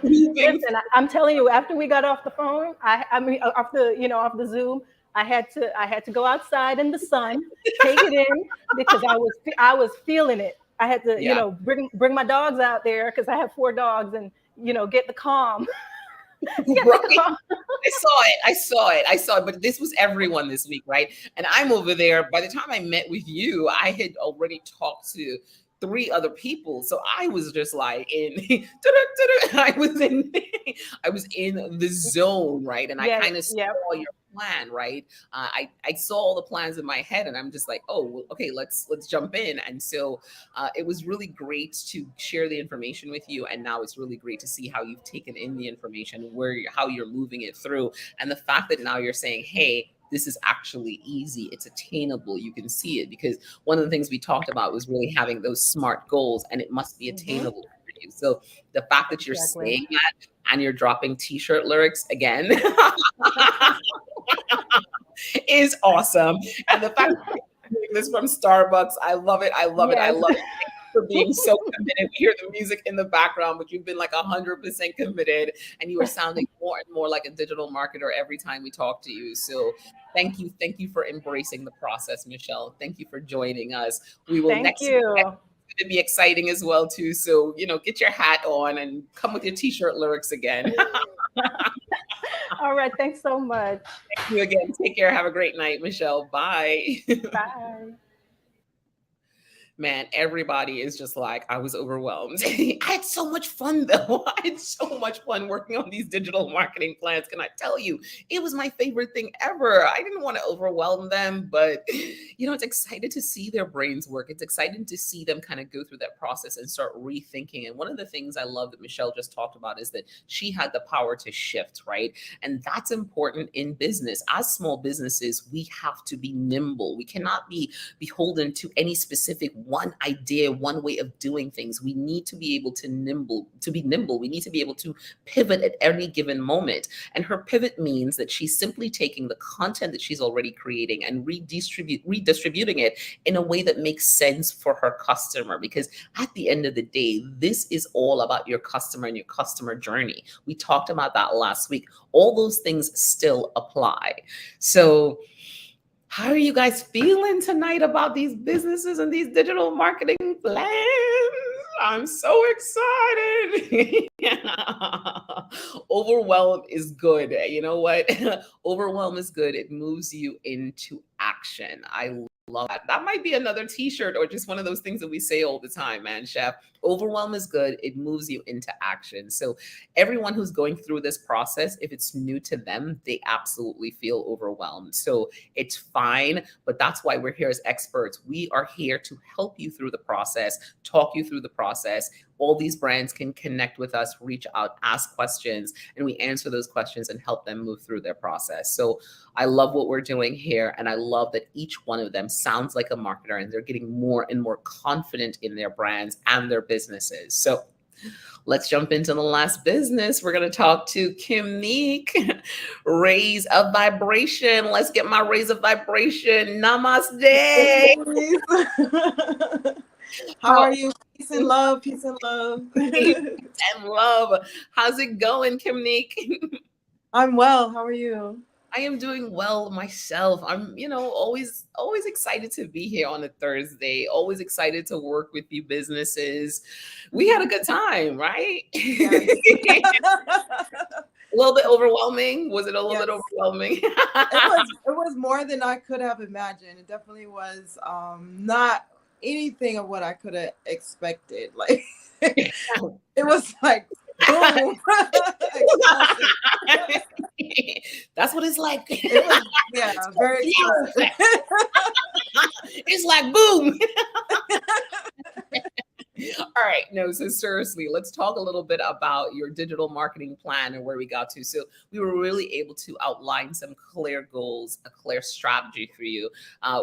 Listen, I'm telling you, after we got off the phone, I mean, off the Zoom, I had to go outside in the sun, take it in, because I was feeling it. I had to, bring my dogs out there because I have 4 dogs, and get the calm. Right. I saw it. But this was everyone this week, right? And I'm over there. By the time I met with you, I had already talked to 3 other people. So I was just like I was in the zone, right? And I kind of saw your plan, right? I saw all the plans in my head, and I'm just like, oh, well, okay, let's jump in. And so it was really great to share the information with you, and now it's really great to see how you've taken in the information, how you're moving it through, and the fact that now you're saying, hey, this is actually easy, it's attainable, you can see it, because one of the things we talked about was really having those SMART goals, and it must be attainable for you. So the fact that you're saying that and you're dropping T-shirt lyrics again is awesome. And the fact that you're doing this from Starbucks, I love it. I love it. Thank you for being so committed. We hear the music in the background, but you've been like 100% committed, and you are sounding more and more like a digital marketer every time we talk to you. So thank you for embracing the process, Michelle. Thank you for joining us. We will next week. It's going to be exciting as well too. So get your hat on and come with your T-shirt lyrics again. All right. Thanks so much. Thank you again. Take care. Have a great night, Michelle. Bye. Bye. Man, everybody is just like, I was overwhelmed. I had so much fun though. I had so much fun working on these digital marketing plans. Can I tell you, it was my favorite thing ever. I didn't want to overwhelm them, but it's excited to see their brains work. It's exciting to see them kind of go through that process and start rethinking. And one of the things I love that Michelle just talked about is that she had the power to shift, right? And that's important in business. As small businesses, we have to be nimble. We cannot be beholden to any specific one idea, one way of doing things. We need to be able to be nimble. We need to be able to pivot at any given moment. And her pivot means that she's simply taking the content that she's already creating and redistributing it in a way that makes sense for her customer. Because at the end of the day, this is all about your customer and your customer journey. We talked about that last week. All those things still apply. So how are you guys feeling tonight about these businesses and these digital marketing plans? I'm so excited. Overwhelm is good. You know what? Overwhelm is good. It moves you into action. I love that. That might be another t-shirt or just one of those things that we say all the time, man, Chef. Overwhelm is good. It moves you into action. So everyone who's going through this process, if it's new to them, they absolutely feel overwhelmed. So it's fine, but that's why we're here as experts. We are here to help you through the process, talk you through the process. All these brands can connect with us, reach out, ask questions, and we answer those questions and help them move through their process. So I love what we're doing here. And I love that each one of them sounds like a marketer and they're getting more and more confident in their brands and their businesses. So let's jump into the last business. We're going to talk to Kimnique. Raise a vibration. Let's get my raise of vibration. Namaste. How are you? Peace and love. Peace and love. And love. How's it going, Kimnique? I'm well. How are you? I am doing well myself. I'm, always excited to be here on a Thursday. Always excited to work with you businesses. We had a good time, right? Yes. A little bit overwhelming. Was it a little bit overwhelming? It was more than I could have imagined. It definitely was not anything of what I could have expected. Like it was like boom. That's what it's like. It was, yeah, very exciting. It's like boom. All right. No, so seriously, let's talk a little bit about your digital marketing plan and where we got to. So we were really able to outline some clear goals, a clear strategy for you.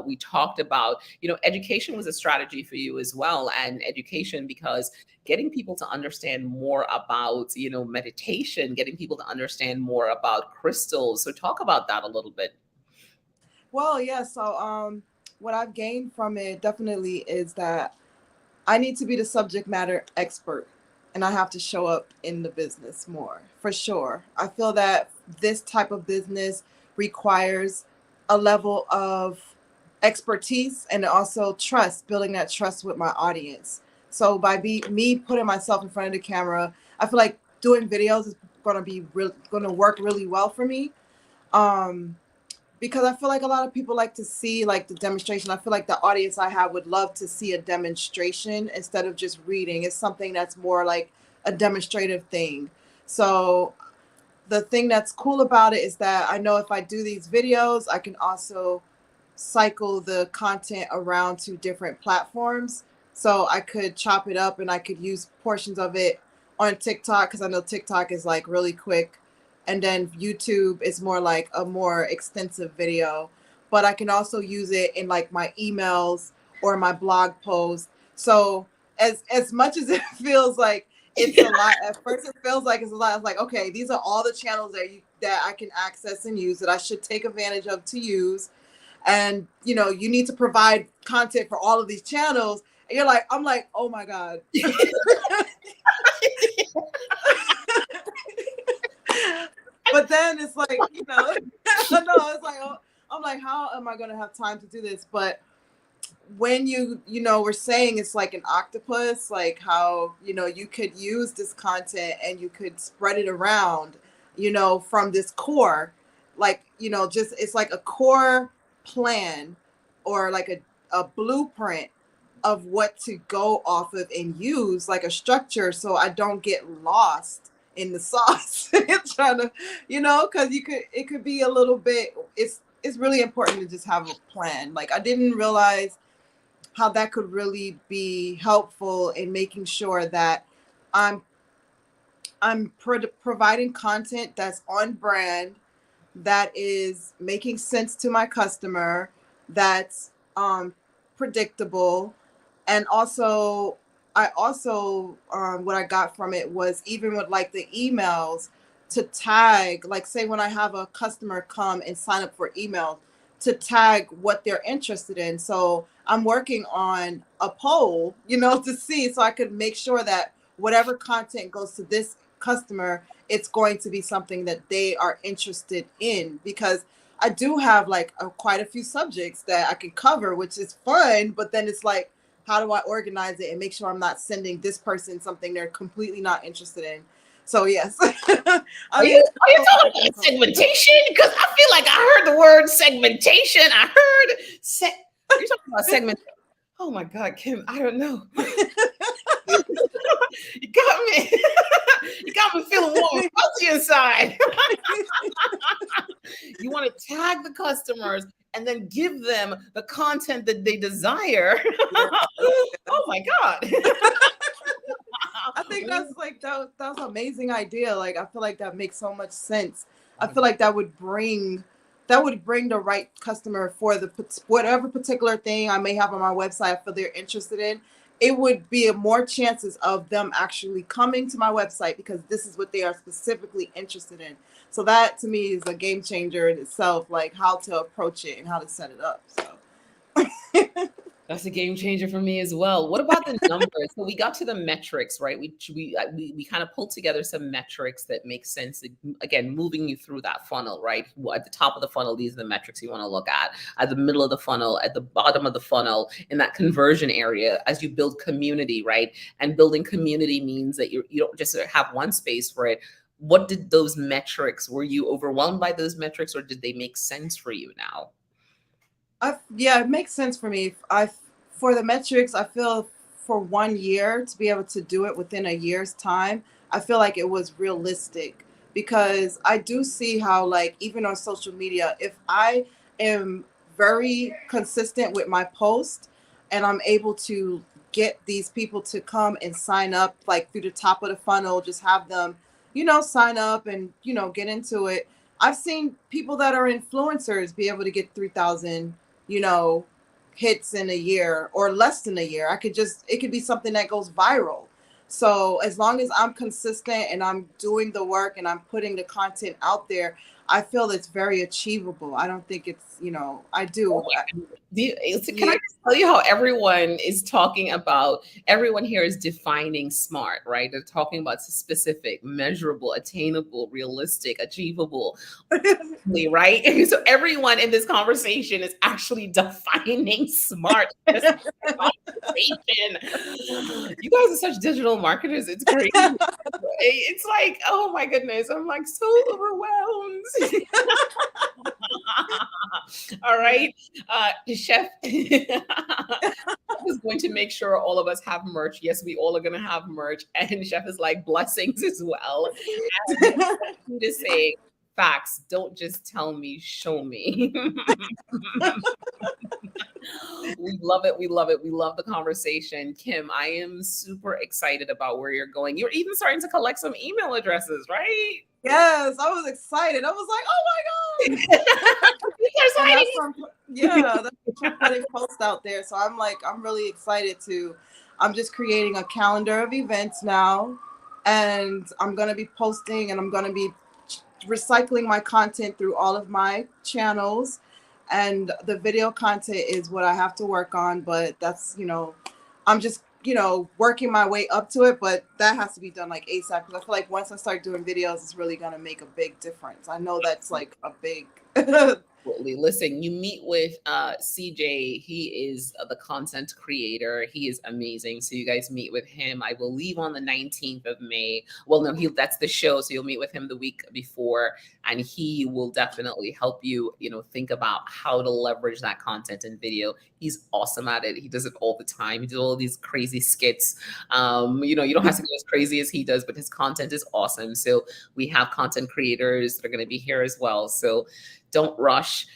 We talked about, education was a strategy for you as well. And education, because getting people to understand more about, meditation, getting people to understand more about crystals. So talk about that a little bit. Well, yeah. So what I've gained from it definitely is that I need to be the subject matter expert and I have to show up in the business more, for sure. I feel that this type of business requires a level of expertise and also trust, building that trust with my audience. So by me putting myself in front of the camera, I feel like doing videos is going to work really well for me. Because I feel like a lot of people like to see like the demonstration. I feel like the audience I have would love to see a demonstration instead of just reading. It's something that's more like a demonstrative thing. So the thing that's cool about it is that I know if I do these videos, I can also cycle the content around to different platforms. So I could chop it up and I could use portions of it on TikTok because I know TikTok is like really quick. And then YouTube is more like a more extensive video, but I can also use it in like my emails or my blog posts. So as much as it feels like it's a lot, at first it feels like it's a lot. It's like, okay, these are all the channels that I can access and use that I should take advantage of to use. And, you need to provide content for all of these channels. And I'm like, oh my God. But then it's like, no, it's like, I'm like, how am I going to have time to do this? But when we're saying it's like an octopus, like how, you could use this content and you could spread it around, from this core, like, it's like a core plan or like a blueprint of what to go off of and use, like a structure, so I don't get lost in the sauce. Trying to, because it could be a little bit. It's really important to just have a plan. Like, I didn't realize how that could really be helpful in making sure that I'm providing content that's on brand, that is making sense to my customer, that's predictable. And also, what I got from it was, even with like the emails, to tag, like, say when I have a customer come and sign up for email, to tag what they're interested in. So I'm working on a poll, to see, so I could make sure that whatever content goes to this customer, it's going to be something that they are interested in, because I do have like quite a few subjects that I can cover, which is fun, but then it's like, how do I organize it and make sure I'm not sending this person something they're completely not interested in? So yes. Are you talking about segmentation? Because I feel like I heard the word segmentation. I heard you're talking about segmentation. Oh my God, Kim, I don't know. You got me. You got me feeling warm and fuzzy inside. You want to tag the customers and then give them the content that they desire. Oh my God. I think that's like that was an amazing idea. Like, I feel like that makes so much sense. I feel like that would bring the right customer for the whatever particular thing I may have on my website I feel they're interested in. It would be more chances of them actually coming to my website because this is what they are specifically interested in. So that to me is a game changer in itself, like how to approach it and how to set it up. So that's a game changer for me as well. What about the numbers? So we got to the metrics, right? We kind of pulled together some metrics that make sense. Again, moving you through that funnel, right? At the top of the funnel, these are the metrics you want to look at the middle of the funnel, at the bottom of the funnel, in that conversion area, as you build community, right? And building community means that you don't just have one space for it. What did those metrics, were you overwhelmed by those metrics, or did they make sense for you now? Yeah, it makes sense for me. For the metrics, I feel for 1 year to be able to do it within a year's time, I feel like it was realistic, because I do see how, like, even on social media, if I am very consistent with my post and I'm able to get these people to come and sign up, like through the top of the funnel, just have them, sign up and, get into it. I've seen people that are influencers be able to get 3,000, hits in a year or less than a year. It could be something that goes viral. So as long as I'm consistent and I'm doing the work and I'm putting the content out there, I feel it's very achievable. I don't think it's, I do. Can I just tell you how everyone here is defining SMART, right? They're talking about specific, measurable, attainable, realistic, achievable, right? So everyone in this conversation is actually defining SMART. You guys are such digital marketers. It's crazy. It's like, oh my goodness, I'm like so overwhelmed. All right, Chef is going to make sure all of us have merch. Yes, we all are going to have merch, and Chef is like blessings as well. And I'm just saying, facts. Don't just tell me, show me. We love it. We love it. We love the conversation. Kim, I am super excited about where you're going. You're even starting to collect some email addresses, right? Yes, I was excited. I was like, oh my God. That's putting posts out there. So I'm really excited I'm just creating a calendar of events now, and I'm going to be posting, and I'm going to be recycling my content through all of my channels. And the video content is what I have to work on, but that's, I'm just, working my way up to it, but that has to be done like ASAP, because I feel like once I start doing videos, it's really going to make a big difference. I know that's like a big Absolutely. Listen, you meet with CJ. He is the content creator. He is amazing. So you guys meet with him, I believe, on the 19th of May. Well, no, that's the show. So you'll meet with him the week before, and he will definitely help you, think about how to leverage that content and video. He's awesome at it. He does it all the time. He does all these crazy skits. You don't have to go as crazy as he does, but his content is awesome. So we have content creators that are going to be here as well. So don't rush.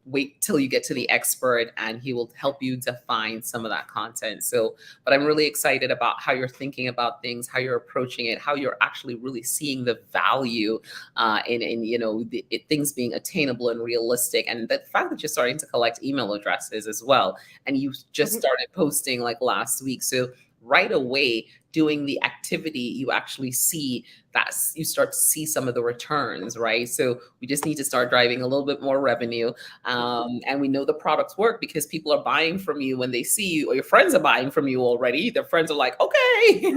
Wait till you get to the expert, and he will help you define some of that content. So, but I'm really excited about how you're thinking about things, how you're approaching it, how you're actually really seeing the value in things being attainable and realistic, and the fact that you're starting to collect email addresses as well, and you just started posting like last week. So right away, doing the activity, you actually see that you start to see some of the returns, right? So we just need to start driving a little bit more revenue. And we know the products work because people are buying from you when they see you, or your friends are buying from you already. Their friends are like, okay,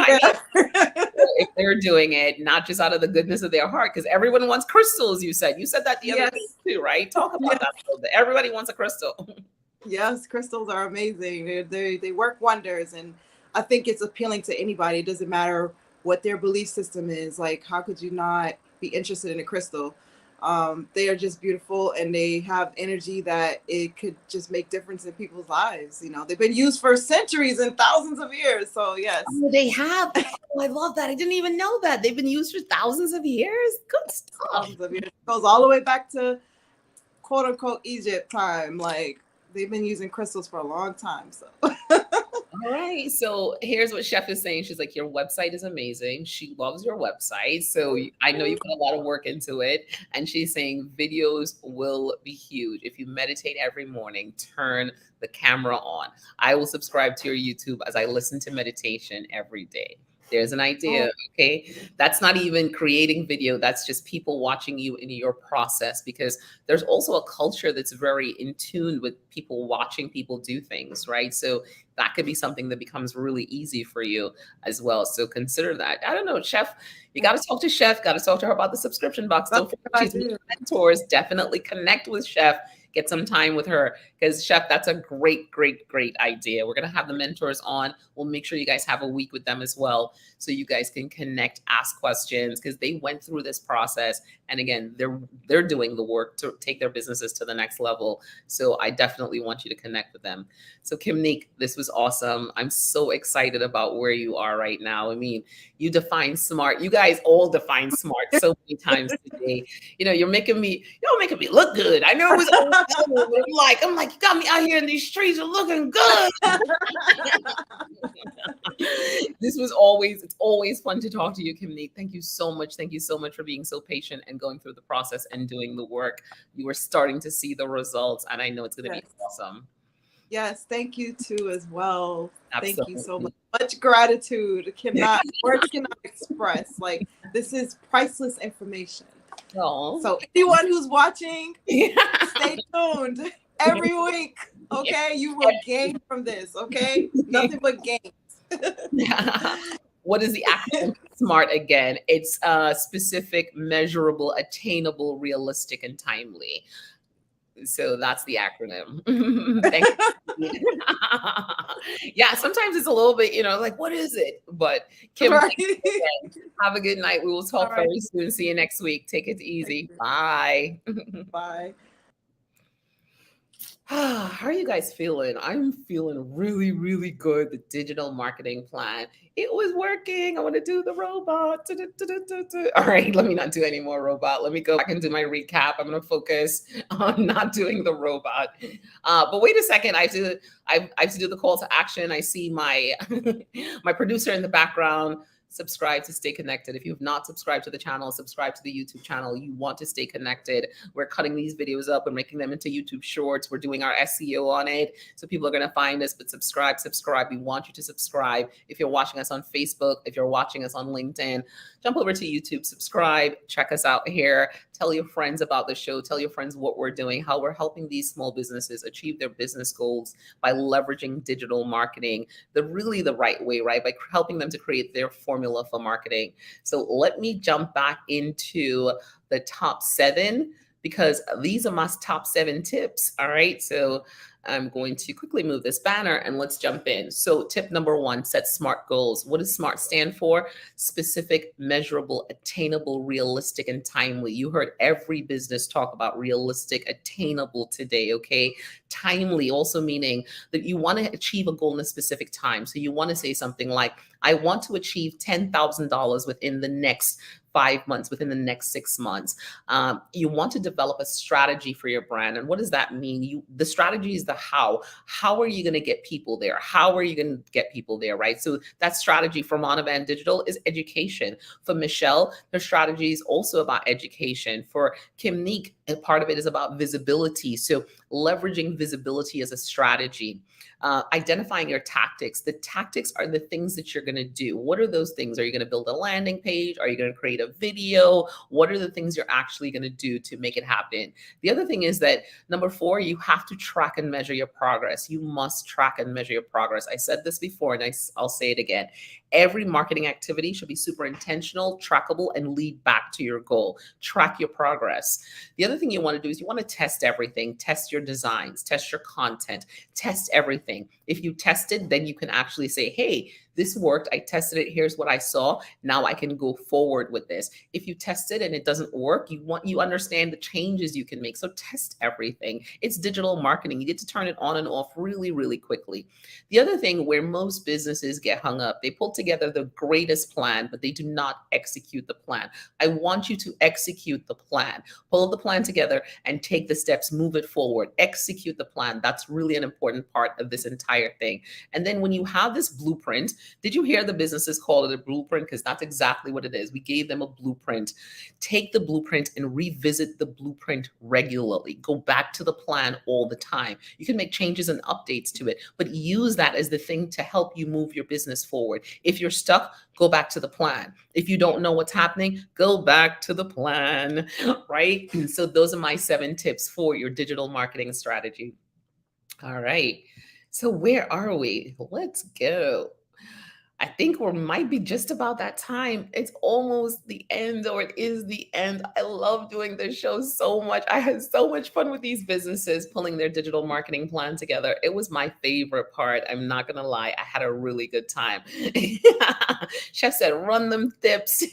if they're doing it, not just out of the goodness of their heart, because everyone wants crystals, you said that the other day too, right? Talk about that a little bit. Everybody wants a crystal. Yes, crystals are amazing. They work wonders, and I think it's appealing to anybody. It doesn't matter what their belief system is. Like, how could you not be interested in a crystal? They are just beautiful, and they have energy that it could just make difference in people's lives. They've been used for centuries and thousands of years. So yes. Oh, they have. Oh, I love that. I didn't even know that. They've been used for thousands of years. Good stuff. Thousands of years. It goes all the way back to quote unquote Egypt time. Like, they've been using crystals for a long time. So all right. So here's what Chef is saying. She's like, your website is amazing. She loves your website. So I know you put a lot of work into it. And she's saying videos will be huge. If you meditate every morning, turn the camera on. I will subscribe to your YouTube as I listen to meditation every day. There's an idea, okay? That's not even creating video. That's just people watching you in your process, because there's also a culture that's very in tune with people watching people do things, right? So that could be something that becomes really easy for you as well. So consider that. I don't know, Chef, you got to talk to Chef, got to talk to her about the subscription box. Don't forget, she's mentors. Definitely connect with Chef. Get some time with her, because Chef, that's a great, great, great idea. We're going to have the mentors on. We'll make sure you guys have a week with them as well, so you guys can connect, ask questions, because they went through this process. And again, they're doing the work to take their businesses to the next level. So I definitely want you to connect with them. So Kimnique, this was awesome. I'm so excited about where you are right now. I mean, you define smart. You guys all define smart so many times today. You're making me look good. I know it was I'm like, you got me out here in these streets, you're looking good. It's always fun to talk to you, Kimnique. Thank you so much. Thank you so much for being so patient and going through the process and doing the work. You are starting to see the results, and I know it's going to be awesome. Yes, thank you too as well. Absolutely. Thank you so much. Much gratitude. Words cannot express. Like, this is priceless information. Oh. So anyone who's watching, stay tuned every week. Okay, you will gain from this. Okay, nothing but gains. What is the acronym SMART again? It's specific, measurable, attainable, realistic, and timely. So that's the acronym. Thank you. Yeah, sometimes it's a little bit, like, what is it? But Kim, have a good night. We will talk very soon. See you next week. Take it easy. Bye. Bye. How are you guys feeling? I'm feeling really, really good. The digital marketing plan, it was working. I want to do the robot. All right, let me not do any more robot. Let me go back and do my recap. I'm going to focus on not doing the robot. But wait a second. I have to do the call to action. I see my my producer in the background. Subscribe to stay connected. If you have not subscribed to the channel, subscribe to the YouTube channel. You want to stay connected. We're cutting these videos up. We're making them into YouTube shorts. We're doing our SEO on it. So people are going to find us, but subscribe. We want you to subscribe. If you're watching us on Facebook, if you're watching us on LinkedIn, jump over to YouTube, subscribe, check us out here. Tell your friends about the show. Tell your friends what we're doing, how we're helping these small businesses achieve their business goals by leveraging digital marketing the right way, right? By helping them to create their formula for marketing. So let me jump back into the top 7 because these are my top 7 tips. All right. So I'm going to quickly move this banner and let's jump in. So tip number 1, set SMART goals. What does SMART stand for? Specific, measurable, attainable, realistic, and timely. You heard every business talk about realistic, attainable today, okay? Timely also meaning that you want to achieve a goal in a specific time. So you want to say something like, I want to achieve $10,000 within the next 5 months, within the next 6 months. You want to develop a strategy for your brand. And what does that mean? The strategy is the how. How are you going to get people there? How are you going to get people there, right? So that strategy for Monovan Digital is education. For Michelle, their strategy is also about education. For Kimnique, a part of it is about visibility. So leveraging visibility as a strategy. Identifying your tactics. The tactics are the things that you're going to do. What are those things? Are you going to build a landing page? Are you going to create a video? What are the things you're actually going to do to make it happen? The other thing is that number 4, you have to track and measure your progress. You must track and measure your progress. I said this before and I'll say it again. Every marketing activity should be super intentional, trackable, and lead back to your goal. Track your progress. The other thing you want to do is you want to test everything. Test your designs, test your content, test everything. If you test it, then you can actually say, hey, this worked. I tested it. Here's what I saw. Now I can go forward with this. If you test it and it doesn't work, you understand the changes you can make. So test everything. It's digital marketing. You get to turn it on and off really, really quickly. The other thing where most businesses get hung up, they pull together the greatest plan, but they do not execute the plan. I want you to execute the plan. Pull the plan together and take the steps, move it forward, execute the plan. That's really an important part of this entire thing. And then when you have this blueprint, did you hear the businesses call it a blueprint? Because that's exactly what it is. We gave them a blueprint. Take the blueprint and revisit the blueprint regularly. Go back to the plan all the time. You can make changes and updates to it, but use that as the thing to help you move your business forward. If you're stuck, go back to the plan. If you don't know what's happening, go back to the plan, right? And so those are my 7 tips for your digital marketing strategy. All right. So where are we? Let's go. I think we might be just about that time. It's almost the end, or it is the end. I love doing this show so much. I had so much fun with these businesses pulling their digital marketing plan together. It was my favorite part. I'm not going to lie. I had a really good time. Chef said, run them tips.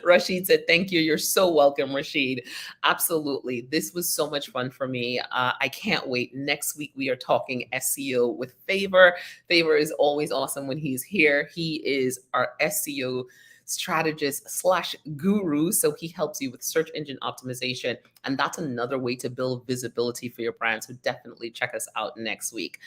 Rashid said, thank you. You're so welcome, Rashid. Absolutely. This was so much fun for me. I can't wait. Next week, we are talking SEO with Favor. Favor is always awesome when he's here. He is our SEO strategist / guru. So he helps you with search engine optimization. And that's another way to build visibility for your brand. So definitely check us out next week.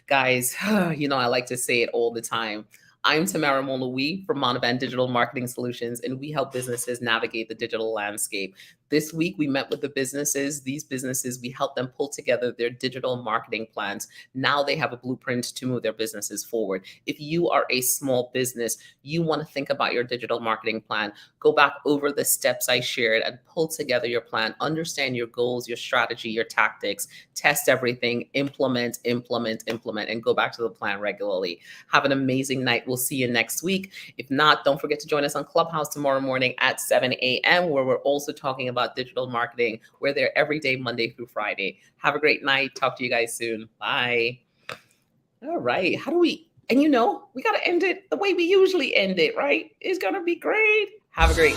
Guys, you know, I like to say it all the time. I'm Tamara Moloui from Monovan Digital Marketing Solutions, and we help businesses navigate the digital landscape. This week, we met with the businesses. These businesses, we help them pull together their digital marketing plans. Now they have a blueprint to move their businesses forward. If you are a small business, you want to think about your digital marketing plan, go back over the steps I shared and pull together your plan, understand your goals, your strategy, your tactics, test everything, implement, and go back to the plan regularly. Have an amazing night. We'll see you next week. If not, don't forget to join us on Clubhouse tomorrow morning at 7 a.m. where we're also talking about digital marketing. We're there every day, Monday through Friday. Have a great night. Talk to you guys soon. Bye. All right. And you know, we got to end it the way we usually end it, right? It's going to be great. Have a great